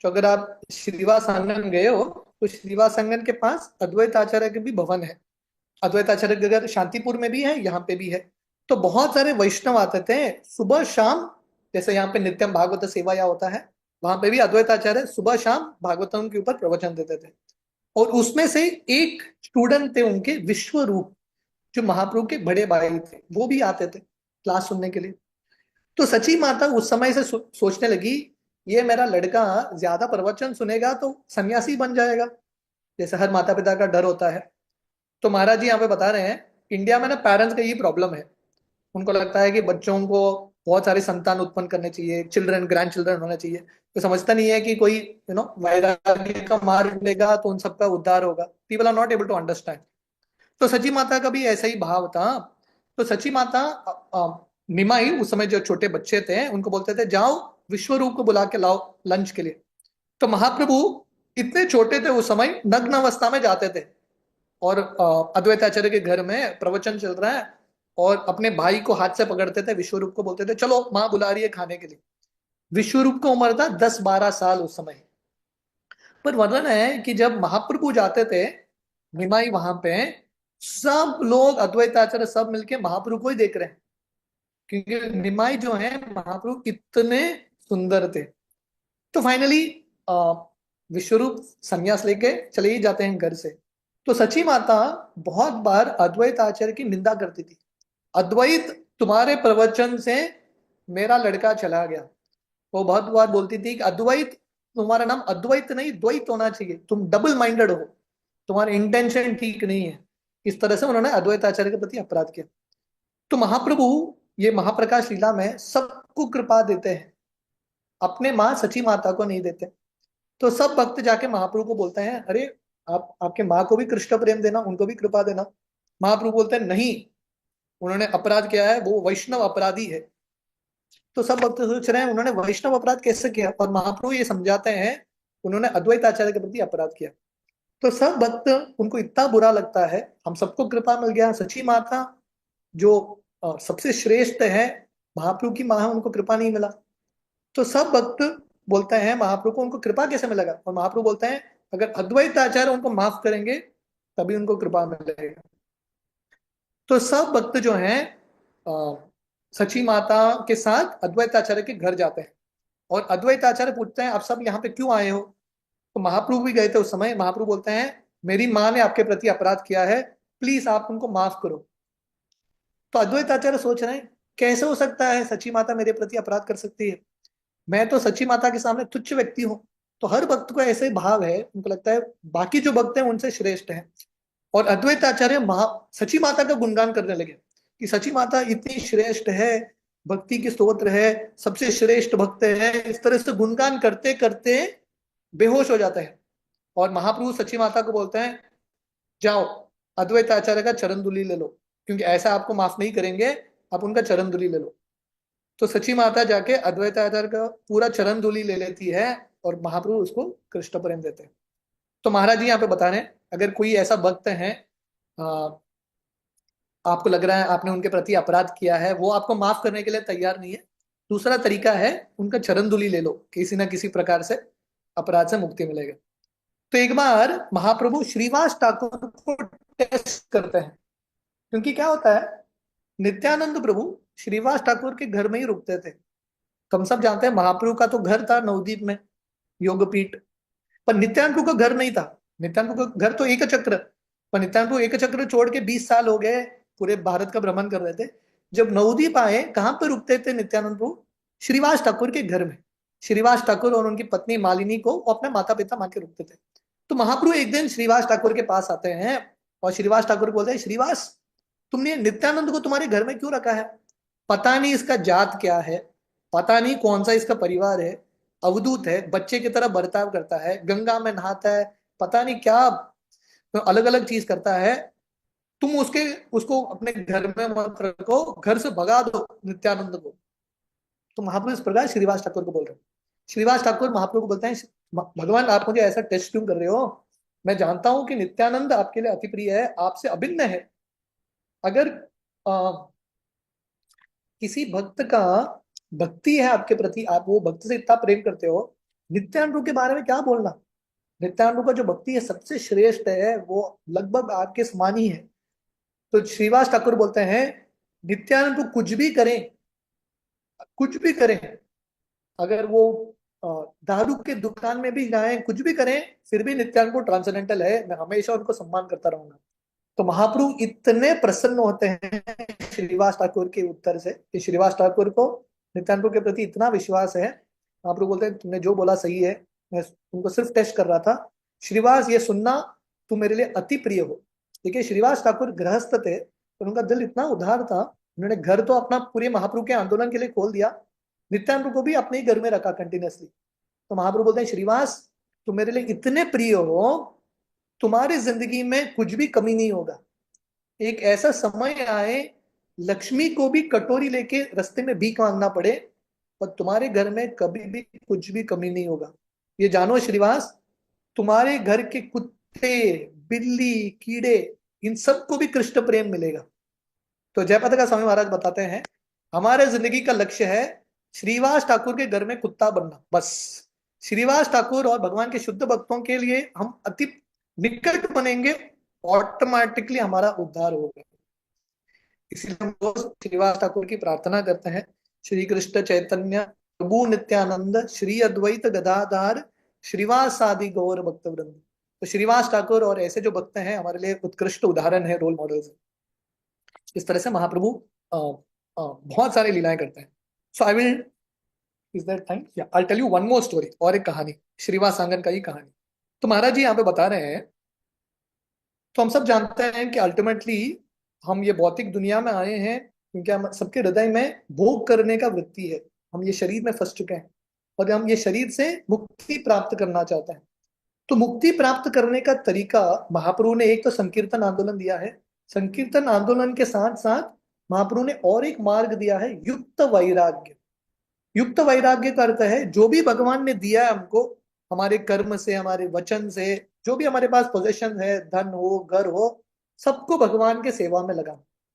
तो अगर आप श्रीवास संगम गए हो, तो श्रीवास संगम के पास अद्वैताचार्य के भी भवन है। अद्वैताचार्य के घर शांतिपुर में भी है, यहाँ पे भी है। तो बहुत सारे वैष्णव आते थे सुबह शाम, जैसे यहाँ पे नित्यम भागवत सेवा या होता है, वहां पे भी अद्वैताचार्य सुबह शाम भागवतम के ऊपर प्रवचन देते थे। और उसमें से एक स्टूडेंट थे उनके, विश्व रूप, जो महाप्रभु के बड़े भाई थे, वो भी आते थे क्लास सुनने के लिए। तो सची माता उस समय से सोचने लगी, ये मेरा लड़का ज्यादा प्रवचन सुनेगा तो सन्यासी बन जाएगा, जैसे हर माता पिता का डर होता है। तो महाराज जी यहाँ पे बता रहे हैं, इंडिया में ना पेरेंट्स का ये प्रॉब्लम है। उनको लगता है कि बच्चों को बहुत सारी संतान उत्पन्न करने चाहिए, चिल्ड्रन ग्रैंड चिल्ड्रन होने चाहिए। तो समझता नहीं है कि कोई वैराग्य का मार्ग लेगा तो उन सबका उद्धार होगा। People are not able to understand. तो सची माता का भी ऐसा ही भाव था। तो सची माता निमाई, उस समय जो छोटे बच्चे थे उनको बोलते थे, जाओ विश्व रूप को बुला के लाओ लंच के लिए। तो महाप्रभु इतने छोटे थे उस समय, नग्न अवस्था में जाते थे और अद्वैताचार्य के घर में प्रवचन चल रहा है, और अपने भाई को हाथ से पकड़ते थे, विश्वरूप को बोलते थे, चलो माँ बुला रही है खाने के लिए। विश्वरूप को उम्र था 10-12 साल उस समय। पर वर्णन है कि जब महाप्रभु जाते थे निमाई वहां पे, सब लोग अद्वैताचार्य सब मिलके महाप्रभु को ही देख रहे हैं, क्योंकि निमाई जो है महाप्रभु इतने सुंदर थे। तो फाइनली विश्वरूप संन्यास लेके चले ही जाते हैं घर से। तो सची माता बहुत बार अद्वैत आचार्य की निंदा करती थी। अद्वैत, तुम्हारे प्रवचन से मेरा लड़का चला गया। वो बहुत बार बोलती थी कि अद्वैत, तुम्हारा नाम अद्वैत नहीं द्वैत होना चाहिए, तुम डबल माइंडेड हो, तुम्हारे इंटेंशन ठीक नहीं है। इस तरह से उन्होंने अद्वैत आचार्य के प्रति अपराध किया। तो महाप्रभु ये महाप्रकाश लीला में सबको कृपा देते हैं, अपने माँ सची माता को नहीं देते। तो सब भक्त जाके महाप्रभु को बोलते हैं, अरे आप आपके माँ को भी कृष्ण प्रेम देना, उनको भी कृपा देना। महाप्रभु बोलते हैं नहीं, उन्होंने अपराध किया है, वो वैष्णव अपराधी है। तो सब भक्त सोच रहे हैं उन्होंने वैष्णव अपराध कैसे किया, और महाप्रभु ये समझाते हैं उन्होंने अद्वैत आचार्य के प्रति अपराध किया। तो सब भक्त, उनको इतना बुरा लगता है, हम सबको कृपा मिल गया, सची माता जो सबसे श्रेष्ठ है, महाप्रभु की माँ है, उनको कृपा नहीं मिला। तो सब भक्त बोलते हैं महाप्रभु को उनको कृपा कैसे मिलेगा, और महाप्रभु बोलते हैं अगर अद्वैत आचार्य उनको माफ करेंगे तभी उनको कृपा मिलेगा। तो सब भक्त जो हैं सची माता के साथ अद्वैत आचार्य के घर जाते हैं, और अद्वैत आचार्य पूछते हैं आप सब यहाँ पे क्यों आए हो। तो महाप्रभु भी गए थे उस समय। महाप्रभु बोलते हैं मेरी माँ ने आपके प्रति अपराध किया है, प्लीज आप उनको माफ करो। तो अद्वैत आचार्य सोच रहे हैं कैसे हो सकता है सची माता मेरे प्रति अपराध कर सकती है, मैं तो सच्ची माता के सामने तुच्छ व्यक्ति हूँ। तो हर भक्त को ऐसे भाव है, उनको लगता है बाकी जो भक्त हैं उनसे श्रेष्ठ हैं। और अद्वैत आचार्य सची माता का गुणगान करने लगे कि सची माता इतनी श्रेष्ठ है, भक्ति की स्तोत्र है, सबसे श्रेष्ठ भक्त है। इस तरह से गुणगान करते करते बेहोश हो जाते हैं, और महाप्रभु सची माता को बोलते हैं जाओ अद्वैत आचार्य का चरण धूलि ले लो, क्योंकि ऐसा आपको माफ नहीं करेंगे, आप उनका चरण धूलि ले लो। तो सची माता जाके अद्वैत आचार्य का पूरा चरण धूलि ले लेती है, और महाप्रभु उसको कृष्ण प्रेम देते हैं। तो महाराज जी यहाँ पे बता रहे हैं अगर कोई ऐसा भक्त है, आ, आपको लग रहा है आपने उनके प्रति अपराध किया है, वो आपको माफ करने के लिए तैयार नहीं है, दूसरा तरीका है उनका चरण धूलि ले लो, किसी ना किसी प्रकार से अपराध से मुक्ति मिलेगा। तो एक बार महाप्रभु श्रीवास ठाकुर को टेस्ट करते हैं, क्योंकि क्या होता है नित्यानंद प्रभु श्रीवास ठाकुर के घर में ही रुकते थे। तो हम सब जानते हैं महाप्रभु का तो घर था नवदीप में, योगपीठ, पर नित्यानंद प्रभु का घर नहीं था। नित्यानंद प्रभु का घर तो एक चक्र, पर नित्यानंद प्रभु एक चक्र छोड़ के 20 साल हो गए पूरे भारत का भ्रमण कर रहे थे। जब नवदीप आए, कहां पर रुकते थे नित्यानंद प्रभु? श्रीवास ठाकुर के घर में। श्रीवास ठाकुर और उनकी पत्नी मालिनी को अपने माता पिता मान के रुकते थे। तो महाप्रभु एक दिन श्रीवास ठाकुर के पास आते हैं, और श्रीवास ठाकुर बोलते हैं श्रीवास, तुमने नित्यानंद को तुम्हारे घर में क्यों रखा है? पता नहीं इसका जात क्या है, पता नहीं कौन सा इसका परिवार है, अवधूत है, बच्चे की तरह बर्ताव करता है, गंगा में नहाता है, पता नहीं क्या तो अलग अलग चीज करता है। तुम उसको अपने घर में मत रखो, घर से भगा दो नित्यानंद को। तो महाप्रभु इस प्रकार श्रीवास ठाकुर को बोल रहे हैं। श्रीवास ठाकुर महाप्रभु को बोलते हैं भगवान आप मुझे ऐसा टेस्ट क्यों कर रहे हो? मैं जानता हूं कि नित्यानंद आपके लिए अति प्रिय है, आपसे अभिन्न है। अगर किसी भक्त का भक्ति है आपके प्रति, आप वो भक्त से इतना प्रेम करते हो, नित्यानंद के बारे में क्या बोलना। नित्यानंद का जो भक्ति है सबसे श्रेष्ठ है, वो लगभग आपके समान ही है। तो श्रीवास ठाकुर बोलते हैं नित्यानंद को कुछ भी करें, कुछ भी करें, अगर वो दारू के दुकान में भी जाए, कुछ भी करें, फिर भी नित्यानंद को ट्रांसेंडेंटल है, मैं हमेशा उनको सम्मान करता रहूंगा। तो महाप्रभु इतने प्रसन्न होते हैं श्रीवास ठाकुर के उत्तर से कि श्रीवास ठाकुर को नित्यानंद के प्रति इतना विश्वास है। महाप्रभु बोलते हैं तुमने जो बोला सही है, मैं तुमको सिर्फ टेस्ट कर रहा था। श्रीवास ये सुनना, तुम मेरे लिए अति प्रिय हो। देखिए श्रीवास ठाकुर गृहस्थ थे, और उनका दिल इतना उदार था, उन्होंने घर तो अपना पूरे महाप्रभु के आंदोलन के लिए खोल दिया, नित्यानंद को भी अपने ही घर में रखा कंटिन्यूअसली। तो महाप्रभु बोलते हैं श्रीवास तुम मेरे लिए इतने प्रिय हो, तुम्हारी जिंदगी में कुछ भी कमी नहीं होगा। एक ऐसा समय आए लक्ष्मी को भी कटोरी लेके रास्ते में भीख मांगना पड़े, पर तुम्हारे घर में कभी भी कुछ भी कमी नहीं होगा। ये जानो श्रीवास, तुम्हारे घर के कुत्ते, बिल्ली, कीड़े, इन सबको भी कृष्ण प्रेम मिलेगा। तो जयपताका स्वामी महाराज बताते हैं हमारे जिंदगी का लक्ष्य है श्रीवास ठाकुर के घर में कुत्ता बनना, बस। श्रीवास ठाकुर और भगवान के शुद्ध भक्तों के लिए हम अति निकट बनेंगे, ऑटोमेटिकली हमारा उद्धार होगा। इसलिए हम रोज श्रीवास ठाकुर की प्रार्थना करते हैं, श्री कृष्ण चैतन्य प्रभु नित्यानंद श्री अद्वैत गदाधार श्रीवास आदि गौर भक्त वृंद। तो श्रीवास ठाकुर और ऐसे जो भक्त हैं हमारे लिए उत्कृष्ट उदाहरण है, रोल मॉडल्स हैं। इस तरह से महाप्रभु बहुत सारे लीलाएं करते हैं। So I will, is that time, या I tell you one more story, और एक कहानी, श्रीवास आंगन का ही कहानी। तो महाराज जी यहाँ पे बता रहे हैं, तो हम सब जानते हैं कि अल्टीमेटली हम ये भौतिक दुनिया में आए हैं क्योंकि हम सबके हृदय में भोग करने का वृत्ति है। हम ये शरीर में फंस चुके हैं और हम ये शरीर से मुक्ति प्राप्त करना चाहते हैं। तो मुक्ति प्राप्त करने का तरीका महाप्रभु ने एक तो संकीर्तन आंदोलन दिया है, संकीर्तन आंदोलन के साथ साथ महाप्रभु ने और एक मार्ग दिया है, युक्त वैराग्य। युक्त वैराग्य का अर्थ है जो भी भगवान ने दिया है हमको, हमारे कर्म से, हमारे वचन से, जो भी हमारे पास पोजेशन है, धन हो, घर हो, सबको भगवान के सेवा में लगा।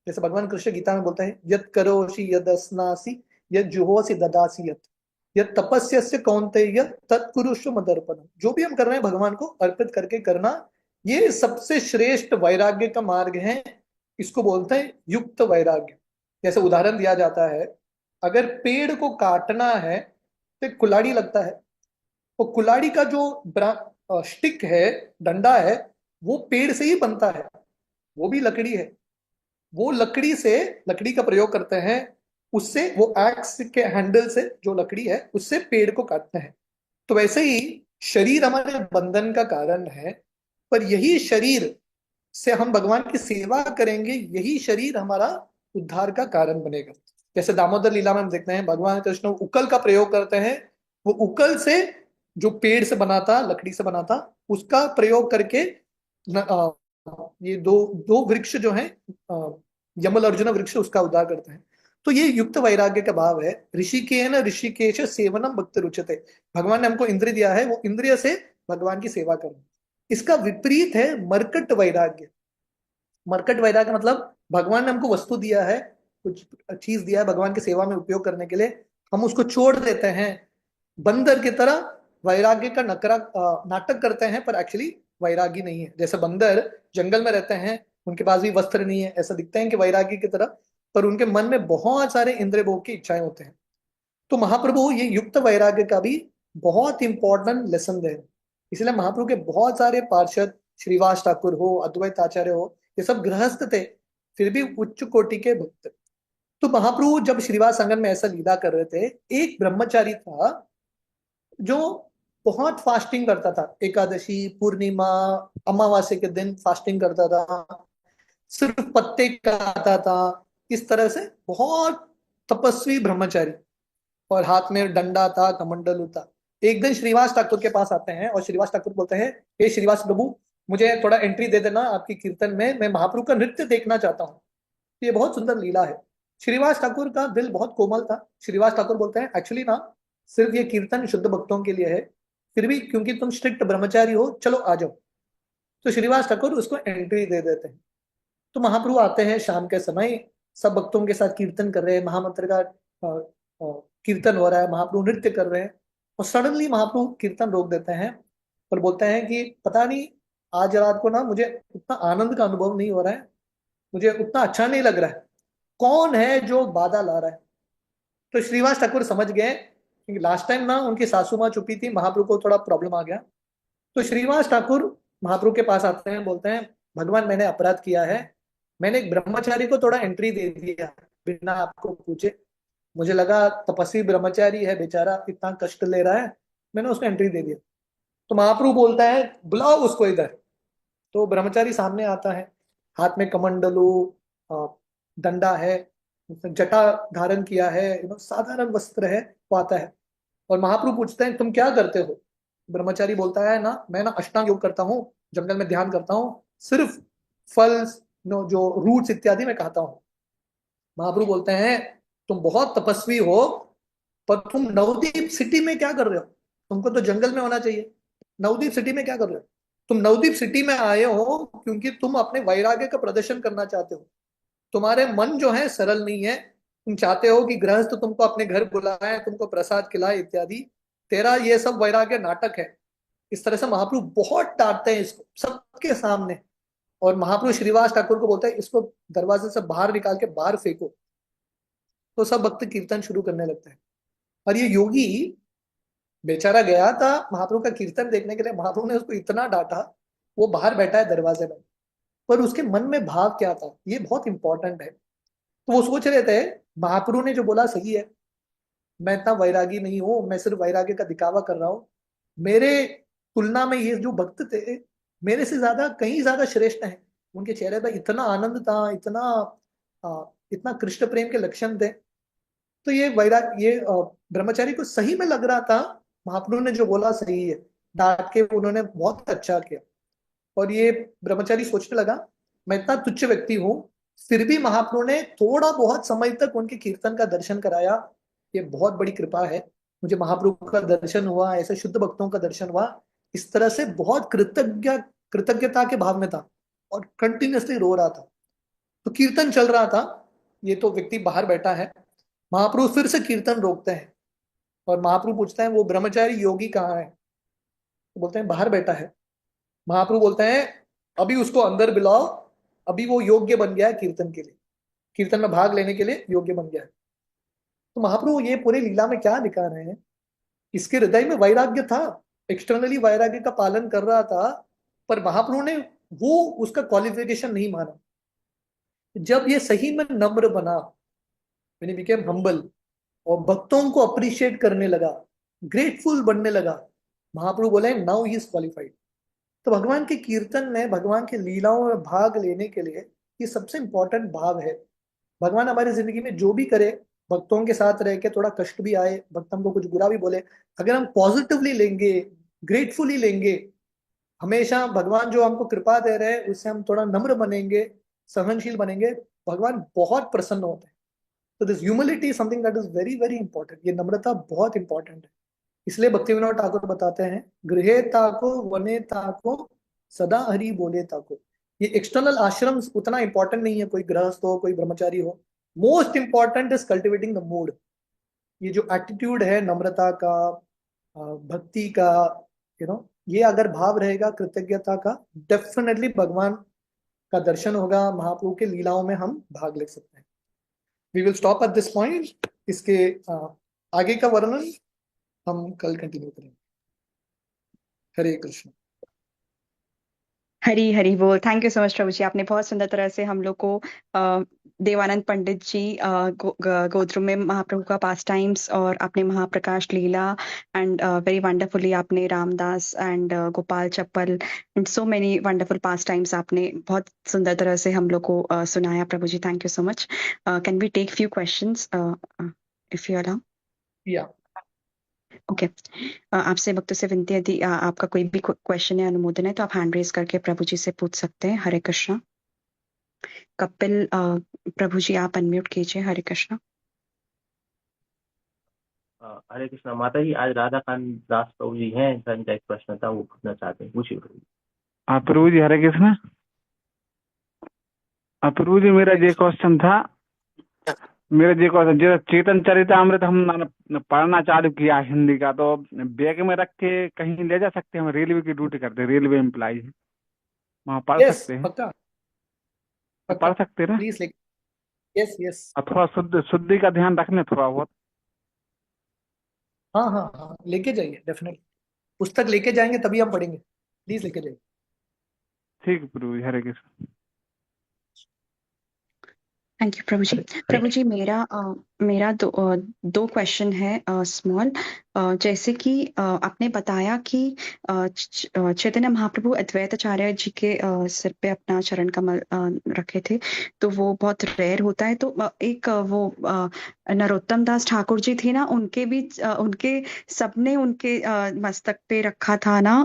जैसे भगवान कृष्ण गीता में बोलते हैं, यद करोषि यद अस्नासि यद जुहोसि ददासि यत् यद तपस्यस्य कौन्तेय तत्कुरुषु मदर्पणम्। जो भी हम कर रहे हैं भगवान को अर्पित करके करना, ये सबसे श्रेष्ठ वैराग्य का मार्ग है। इसको बोलते हैं युक्त वैराग्य। जैसे उदाहरण दिया जाता है, अगर पेड़ को काटना है तो एक कुल्हाड़ी लगता है, वो कुल्हाड़ी का जो स्टिक है, डंडा है, वो पेड़ से ही बनता है, वो भी लकड़ी है। वो लकड़ी से, लकड़ी का प्रयोग करते हैं, उससे वो एक्स के हैंडल से, जो लकड़ी है उससे पेड़ को काटते हैं। तो वैसे ही शरीर हमारे बंधन का कारण है, पर यही शरीर से हम भगवान की सेवा करेंगे, यही शरीर हमारा उद्धार का कारण बनेगा। जैसे दामोदर लीला में हम देखते हैं भगवान कृष्ण उकल का प्रयोग करते हैं। वो उकल से, जो पेड़ से बना था, लकड़ी से बना था, उसका प्रयोग करके ये दो दो वृक्ष जो हैं, यमल अर्जुन वृक्ष, उसका उद्धार करते हैं। तो ये युक्त वैराग्य का भाव है। ऋषिकेन ऋषिकेश सेवनम भक्त रुचते। भगवान ने हमको इंद्रिय दिया है, वो इंद्रिय से भगवान की सेवा करना। इसका विपरीत है मरकट वैराग्य। मरकट वैराग्य मतलब भगवान ने हमको वस्तु दिया है, कुछ चीज दिया है भगवान की सेवा में उपयोग करने के लिए, हम उसको छोड़ देते हैं, बंदर की तरह वैराग्य का नाटक करते हैं, पर एक्चुअली वैरागी नहीं है। जैसे बंदर जंगल में रहते हैं, उनके पास भी वस्त्र नहीं है, ऐसा दिखते हैं कि वैरागी की तरह, पर उनके मन में बहुत सारे इंद्रिय भोग की इच्छाएं होते हैं। तो महाप्रभु ये युक्त वैराग्य का भी बहुत इंपॉर्टेंट लेसन दे रहे हैं। इसलिए महाप्रभु के बहुत सारे पार्षद, श्रीवास ठाकुर हो, अद्वैत आचार्य हो, ये सब गृहस्थ थे, फिर भी उच्च कोटि के भक्त। तो महाप्रभु जब श्रीवास संगम में ऐसा लीला कर रहे थे, एक ब्रह्मचारी था जो बहुत फास्टिंग करता था, एकादशी, पूर्णिमा, अमावास्या के दिन फास्टिंग करता था, सिर्फ पत्ते खाता था, इस तरह से बहुत तपस्वी ब्रह्मचारी, और हाथ में डंडा था, कमंडलू था। एक दिन श्रीवास ठाकुर के पास आते हैं और श्रीवास ठाकुर बोलते हैं, हे श्रीवास प्रभु, मुझे थोड़ा एंट्री दे देना आपकी कीर्तन में, मैं महाप्रभु का नृत्य देखना चाहता हूँ। ये बहुत सुंदर लीला है। श्रीवास ठाकुर का दिल बहुत कोमल था। श्रीवास ठाकुर बोलते हैं, एक्चुअली ना, सिर्फ ये कीर्तन शुद्ध भक्तों के लिए है, फिर भी क्योंकि तुम स्ट्रिक्ट ब्रह्मचारी हो, चलो आ जाओ। तो श्रीवास ठाकुर उसको एंट्री दे देते हैं। तो महाप्रभु आते हैं शाम के समय, सब भक्तों के साथ कीर्तन कर रहे हैं, महामंत्र का कीर्तन हो रहा है, महाप्रभु नृत्य कर रहे हैं, और सडनली महाप्रभु कीर्तन रोक देते हैं और बोलते हैं कि पता नहीं, आज रात को ना मुझे उतना आनंद का अनुभव नहीं हो रहा है, मुझे उतना अच्छा नहीं लग रहा है, कौन है जो बाधा ला रहा है। तो श्रीवास ठाकुर समझ गए, क्योंकि लास्ट टाइम ना उनकी सासू माँ छुपी थी, महाप्रभु को थोड़ा प्रॉब्लम आ गया। तो श्रीवास ठाकुर महाप्रभु के पास आते हैं, बोलते हैं, भगवान मैंने अपराध किया है, मैंने एक ब्रह्मचारी को थोड़ा एंट्री दे दिया बिना आपको पूछे, मुझे लगा तपस्वी ब्रह्मचारी है बेचारा, इतना कष्ट ले रहा है, मैंने उसको एंट्री दे दिया। तो महाप्रभु बोलता है, बुलाओ उसको इधर। तो ब्रह्मचारी सामने आता है, हाथ में कमंडलू, डंडा है, उसने जटा धारण किया है, साधारण वस्त्र है, वो आता है और महाप्रभु पूछते हैं, तुम क्या करते हो। ब्रह्मचारी बोलता है ना, मैं ना अष्टांग योग करता हूँ, जंगल में ध्यान करता हूँ, सिर्फ फल, जो रूट्स इत्यादि मैं खाता हूँ। महाप्रभु बोलते हैं, तुम बहुत तपस्वी हो, पर तुम नवदीप सिटी में क्या कर रहे हो, तुमको तो जंगल में होना चाहिए, नवदीप सिटी में क्या कर रहे हो। तुम नवदीप सिटी में आए हो क्योंकि तुम अपने वैराग्य का प्रदर्शन करना चाहते हो, तुम्हारे मन जो है सरल नहीं है, तुम चाहते हो कि गृहस्थ तुमको अपने घर बुलाए, तुमको प्रसाद खिलाए इत्यादि, तेरा ये सब वैराग्य नाटक है। इस तरह से महाप्रभु बहुत डांटते हैं इसको सबके सामने, और महाप्रभु श्रीवास ठाकुर को बोलते हैं, इसको दरवाजे से बाहर निकाल के बाहर फेंको। तो सब भक्त कीर्तन शुरू करने लगते हैं। और ये योगी बेचारा गया था महाप्रभु का कीर्तन देखने के लिए, महाप्रभु ने उसको इतना डांटा, वो बाहर बैठा है दरवाजे में, पर उसके मन में भाव क्या था, ये बहुत इंपॉर्टेंट है। तो वो सोच रहे थे महाप्रभु ने जो बोला सही है, मैं इतना वैरागी नहीं हूं, मैं सिर्फ वैराग्य का दिखावा कर रहा हूँ, मेरे तुलना में ये जो भक्त थे मेरे से ज्यादा कहीं ज्यादा श्रेष्ठ हैं। उनके चेहरे पर इतना आनंद था, इतना कृष्ण प्रेम के लक्षण थे। तो ये ब्रह्मचारी को सही में लग रहा था महाप्रभु ने जो बोला सही है, डांट के उन्होंने बहुत अच्छा किया। और ये ब्रह्मचारी सोचने लगा मैं इतना तुच्छ व्यक्ति हूँ, फिर भी महाप्रभु ने थोड़ा बहुत समय तक उनके कीर्तन का दर्शन कराया, ये बहुत बड़ी कृपा है। मुझे महाप्रभु का दर्शन हुआ, ऐसे शुद्ध भक्तों का दर्शन हुआ, इस तरह से बहुत कृतज्ञता के भाव में था और कंटिन्यूअसली रो रहा था। तो कीर्तन चल रहा था, ये तो व्यक्ति बाहर बैठा है, महाप्रभु फिर से कीर्तन रोकते हैं और महाप्रभु पूछते हैं वो ब्रह्मचारी योगी कहाँ है। तो बोलते हैं बाहर बैठा है। महाप्रभु बोलते हैं अभी उसको अंदर बुलाओ, अभी वो योग्य बन गया है कीर्तन के लिए, कीर्तन में भाग लेने के लिए योग्य बन गया है। तो महाप्रभु ये पूरे लीला में क्या दिखा रहे हैं, इसके हृदय में वैराग्य था, एक्सटर्नली वैराग्य का पालन कर रहा था, पर महाप्रभु ने वो उसका क्वालिफिकेशन नहीं माना। जब ये सही में नम्र बना, मैंने बिकेम हम्बल, और भक्तों को अप्रिशिएट करने लगा, ग्रेटफुल बनने लगा, महाप्रभु बोले नाउ ही इज क्वालिफाइड। तो भगवान के कीर्तन में, भगवान के लीलाओं में भाग लेने के लिए ये सबसे इंपॉर्टेंट भाव है। भगवान हमारी जिंदगी में जो भी करे, भक्तों के साथ रह के थोड़ा कष्ट भी आए, भक्त हमको कुछ बुरा भी बोले, अगर हम पॉजिटिवली लेंगे, ग्रेटफुली लेंगे, हमेशा भगवान जो हमको कृपा दे रहे हैं उससे हम थोड़ा नम्र बनेंगे, सहनशील बनेंगे, भगवान बहुत प्रसन्न होते हैं। तो this humility something that is very very important, ये नम्रता बहुत इंपॉर्टेंट है। इसलिए भक्तिविनोद ठाकुर बताते हैं गृहे ताको वने ताको सदा हरि बोले ताको। ये एक्सटर्नल आश्रम उतना इंपॉर्टेंट नहीं है, कोई गृहस्थ हो कोई ब्रह्मचारी हो, most important is cultivating the mood. ये जो एटीट्यूड है नम्रता का, भक्ति का, ये अगर भाव रहेगा कृतज्ञता का, डेफिनेटली भगवान का दर्शन होगा, महाप्रभु के लीलाओं में हम भाग ले सकते हैं। We will stop at this point. इसके आगे का वर्णन हम कल कंटिन्यू करेंगे। हरे कृष्ण। हरी हरी बोल। थैंक यू सो मच प्रभु जी, आपने बहुत सुंदर तरह से हम लोग को देवानंद पंडित जी गोद्रुम में महाप्रभु का पास टाइम्स और आपने Mahaprakash Lila and very wonderfully आपने Ramdas and Gopal Chappal and so many wonderful pastimes आपने बहुत सुंदर तरह से हम लोग को सुनाया प्रभु ji. Thank you so much. Can we take few questions if you allow? या ओके। आपसे भक्तों से विनती है, यदि आपका कोई भी क्वेश्चन या अनुमोदन है तो आप हैंड रेज करके प्रभु जी से पूछ सकते हैं। हरे कृष्णा। कपिल प्रभु जी आप अनम्यूट कीजिए। हरे कृष्णा। हरे कृष्णा माता जी, आज राधा कांत दास प्रभु जी हैं, इनका एक प्रश्न था वो पूछना चाहते हैं, पूछिए प्रभु जी। प्रभु जी हरे कृष्णा। प्रभु जी मेरा ये क्वेश्चन था, जो चेतन चरितमृत हम पढ़ना चालू किया हिंदी का, तो बैग में रख के कहीं ले जा सकते हैं? हम रेलवे की ड्यूटी करते हैं, रेलवे एम्प्लॉय है, वहाँ पढ़ यस सकते हैं? पक्का पढ़ सकते हैं ना? Please yes yes. थोड़ा शुद्धि का ध्यान रखने थोड़ा बहुत। हाँ हाँ हाँ, लेके जाइए डेफिनेटली, पुस्तक लेके जाएंगे तभी हम पढ़ेंगे, प्लीज लेके जाइए। ठीक है प्रभु जी, हरे कृष्ण। थैंक यू प्रभु जी। प्रभु जी मेरा दो क्वेश्चन है स्मॉल। जैसे कि आपने बताया कि चैतन्य महाप्रभु अद्वैताचार्य जी के सिर पे अपना चरण कमल रखे थे, तो वो बहुत रेयर होता है। तो एक वो नरोत्तम दास ठाकुर जी थे ना, उनके भी उनके सबने उनके मस्तक पे रखा था ना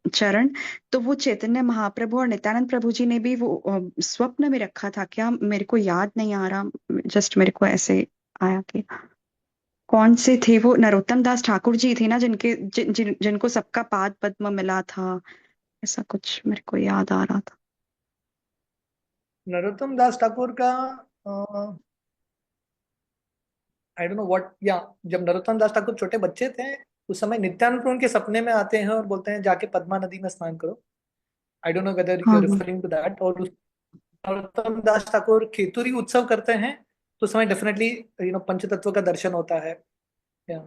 चरण। तो वो चैतन्य महाप्रभु और नित्यानंद प्रभु जी ने भी वो स्वप्न में रखा था क्या? मेरे को याद नहीं आ रहा, जस्ट मेरे को ऐसे आया कि कौन से थे वो। नरोत्तम दास ठाकुर जी थे ना, जिनको सबका पाद पद्म मिला था, ऐसा कुछ मेरे को याद आ रहा था। नरोत्तम दास ठाकुर का आई डोंट नो व्हाट, या जब नरोत्तम दास ठाकुर छोटे बच्चे थे उस समय नित्यानंद प्रभु उनके सपने में आते हैं और बोलते हैं जाके पद्मा नदी में स्नान करो। I don't know whether you हाँ आर हाँ। Referring to that. और नरोत्तम दास ठाकुर खेतुरी उत्सव करते हैं तो उस समय डेफिनेटली पंचतत्व का दर्शन होता है। या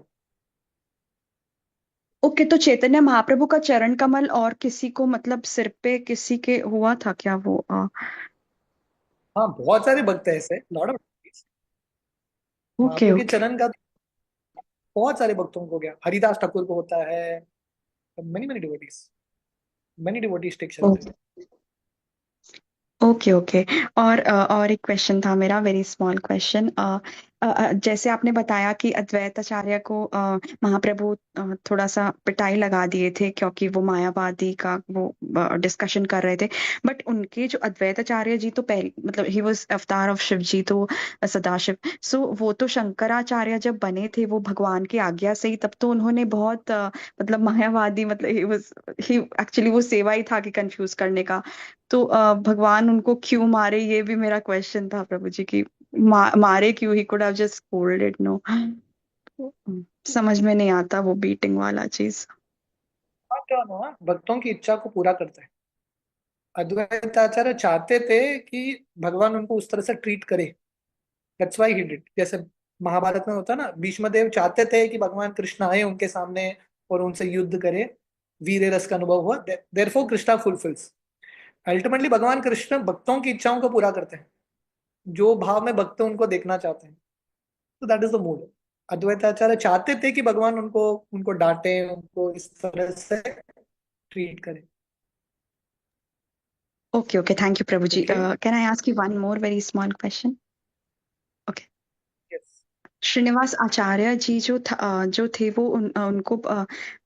ओके, तो चैतन्य महाप्रभु का चरण कमल और किसी को मतलब सिर पे किसी के हुआ था क्या वो हाँ, बहुत सारे भक्त हैं ऐसे, लॉट ऑफ। ओके महाप्रभु के ओके चरण का तो बहुत सारे भक्तों को गया, हरिदास ठाकुर को होता है, many many devotees, many devotees take shelter. Okay okay. और एक क्वेश्चन था मेरा, वेरी स्मॉल क्वेश्चन। जैसे आपने बताया कि अद्वैताचार्य को महाप्रभु थोड़ा सा पिटाई लगा दिए थे क्योंकि वो मायावादी का वो डिस्कशन कर रहे थे। बट उनके जो अद्वैताचार्य जी तो पहले मतलब ही वाज अवतार ऑफ शिव जी, तो सदाशिव। सो वो तो शंकराचार्य जब बने थे वो भगवान की आज्ञा से ही, तब तो उन्होंने बहुत मतलब मायावादी मतलब ही एक्चुअली वो सेवा ही था कि कंफ्यूज करने का। तो भगवान उनको क्यों मारे, ये भी मेरा क्वेश्चन था प्रभु जी की। मारे क्यों, he could have just scolded no. समझ में नहीं आता वो बीटिंग वाला चीज। हाँ, क्या ना, भक्तों की इच्छा को पूरा करता है। अद्वैताचार्य चाहते थे कि भगवान उनको उस तरह से ट्रीट करे, दैट्स व्हाई ही डिड। जैसे महाभारत में होता है ना, भीष्म देव चाहते थे कि भगवान कृष्ण आए उनके सामने और उनसे युद्ध करे, वीर रस का अनुभव हुआ, देयरफॉर कृष्णा फुलफिल्स। अल्टीमेटली भगवान कृष्ण भक्तों की इच्छाओं को पूरा करते हैं, जो भाव में भक्त उनको देखना चाहते हैं। तो that is the mood. Advaitacharya चाहते थे कि भगवान उनको उनको डांटे, उनको इस तरह से ट्रीट करें। ओके ओके, थैंक यू प्रभु ji. Okay, can I ask you one more very small question? Okay. Yes. Srinivas Acharya ji जो थे वो उनको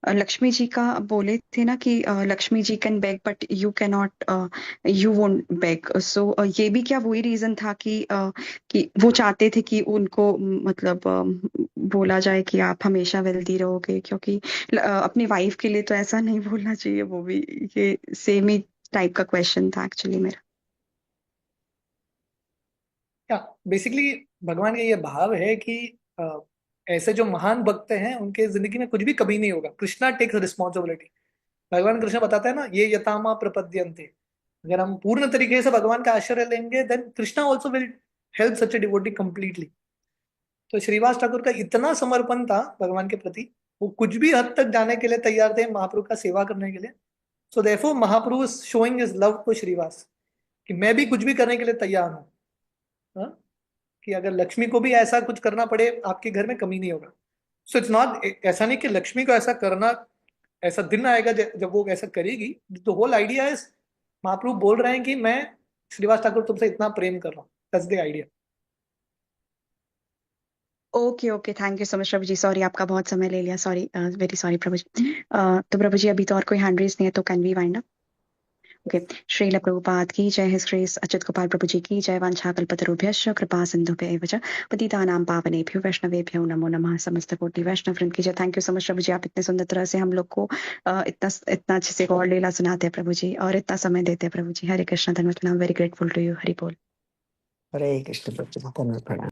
लक्ष्मी जी का बोले थे ना कि Lakshmi ji can beg but you can not, you won't beg. So ये भी क्या वही रीजन था कि वो चाहते थे कि उनको मतलब बोला जाए कि आप हमेशा वेल्दी रहोगे, क्योंकि अपनी वाइफ के लिए तो ऐसा नहीं बोलना चाहिए। वो भी ये सेम ही टाइप का क्वेश्चन था एक्चुअली मेरा। क्या बेसिकली भगवान का ये भाव है कि ऐसे जो महान भक्त हैं उनके जिंदगी में कुछ भी कभी नहीं होगा। Krishna takes responsibility. भगवान कृष्ण बताता है ना, ये यतामा प्रपद्यन्ते। अगर हम पूर्ण तरीके से भगवान का आश्रय लेंगे then Krishna also will help such a devotee completely. तो श्रीवास ठाकुर का इतना समर्पण था भगवान के प्रति, वो कुछ भी हद तक जाने के लिए तैयार थे महाप्रभु का सेवा करने के लिए। So therefore Mahaprabhu showing his love to Shrivas, कि मैं भी कुछ भी करने के लिए तैयार हूँ। हाँ? कि अगर लक्ष्मी को भी ऐसा कुछ करना पड़े, आपके घर में कमी नहीं होगा। सो इट्स नॉट, ऐसा नहीं कि लक्ष्मी को ऐसा करना, ऐसा दिन आएगा जब वो ऐसा करेगी। द होल आइडिया इज, महाप्रभु बोल रहे हैं कि मैं श्रीवास ठाकुर तुमसे इतना प्रेम कर रहा हूँ। That's the idea. Okay okay, thank you so much प्रभु जी। सॉरी आपका बहुत समय ले लिया, सॉरी, वेरी सॉरी प्रभु जी। तो प्रभु जी अभी तो और कोई हैंड रेस नहीं है, तो can we wind up? Okay. Srila Prabhupada की जय। हिज ग्रेस अच्युत गोपाल प्रभु जी की जय। वाञ्छाकल्पतरुभ्यश्च कृपा सिन्धुभ्यः एव च पतितानां पावनेभ्यो वैष्णवेभ्यो नमो नमः। समस्त कोटि वैष्णव वृंद की जय। थैंक यू सो मच प्रभु जी, आप इतने सुंदर तरह से हम लोग को इतना इतना अच्छे से गौर लीला सुनाते हैं प्रभु जी, और इतना समय देते हैं प्रभु जी। हरे कृष्ण, धन्यवाद, very grateful to you. Hari बोल। हरे कृष्ण प्रभु, प्रणाम।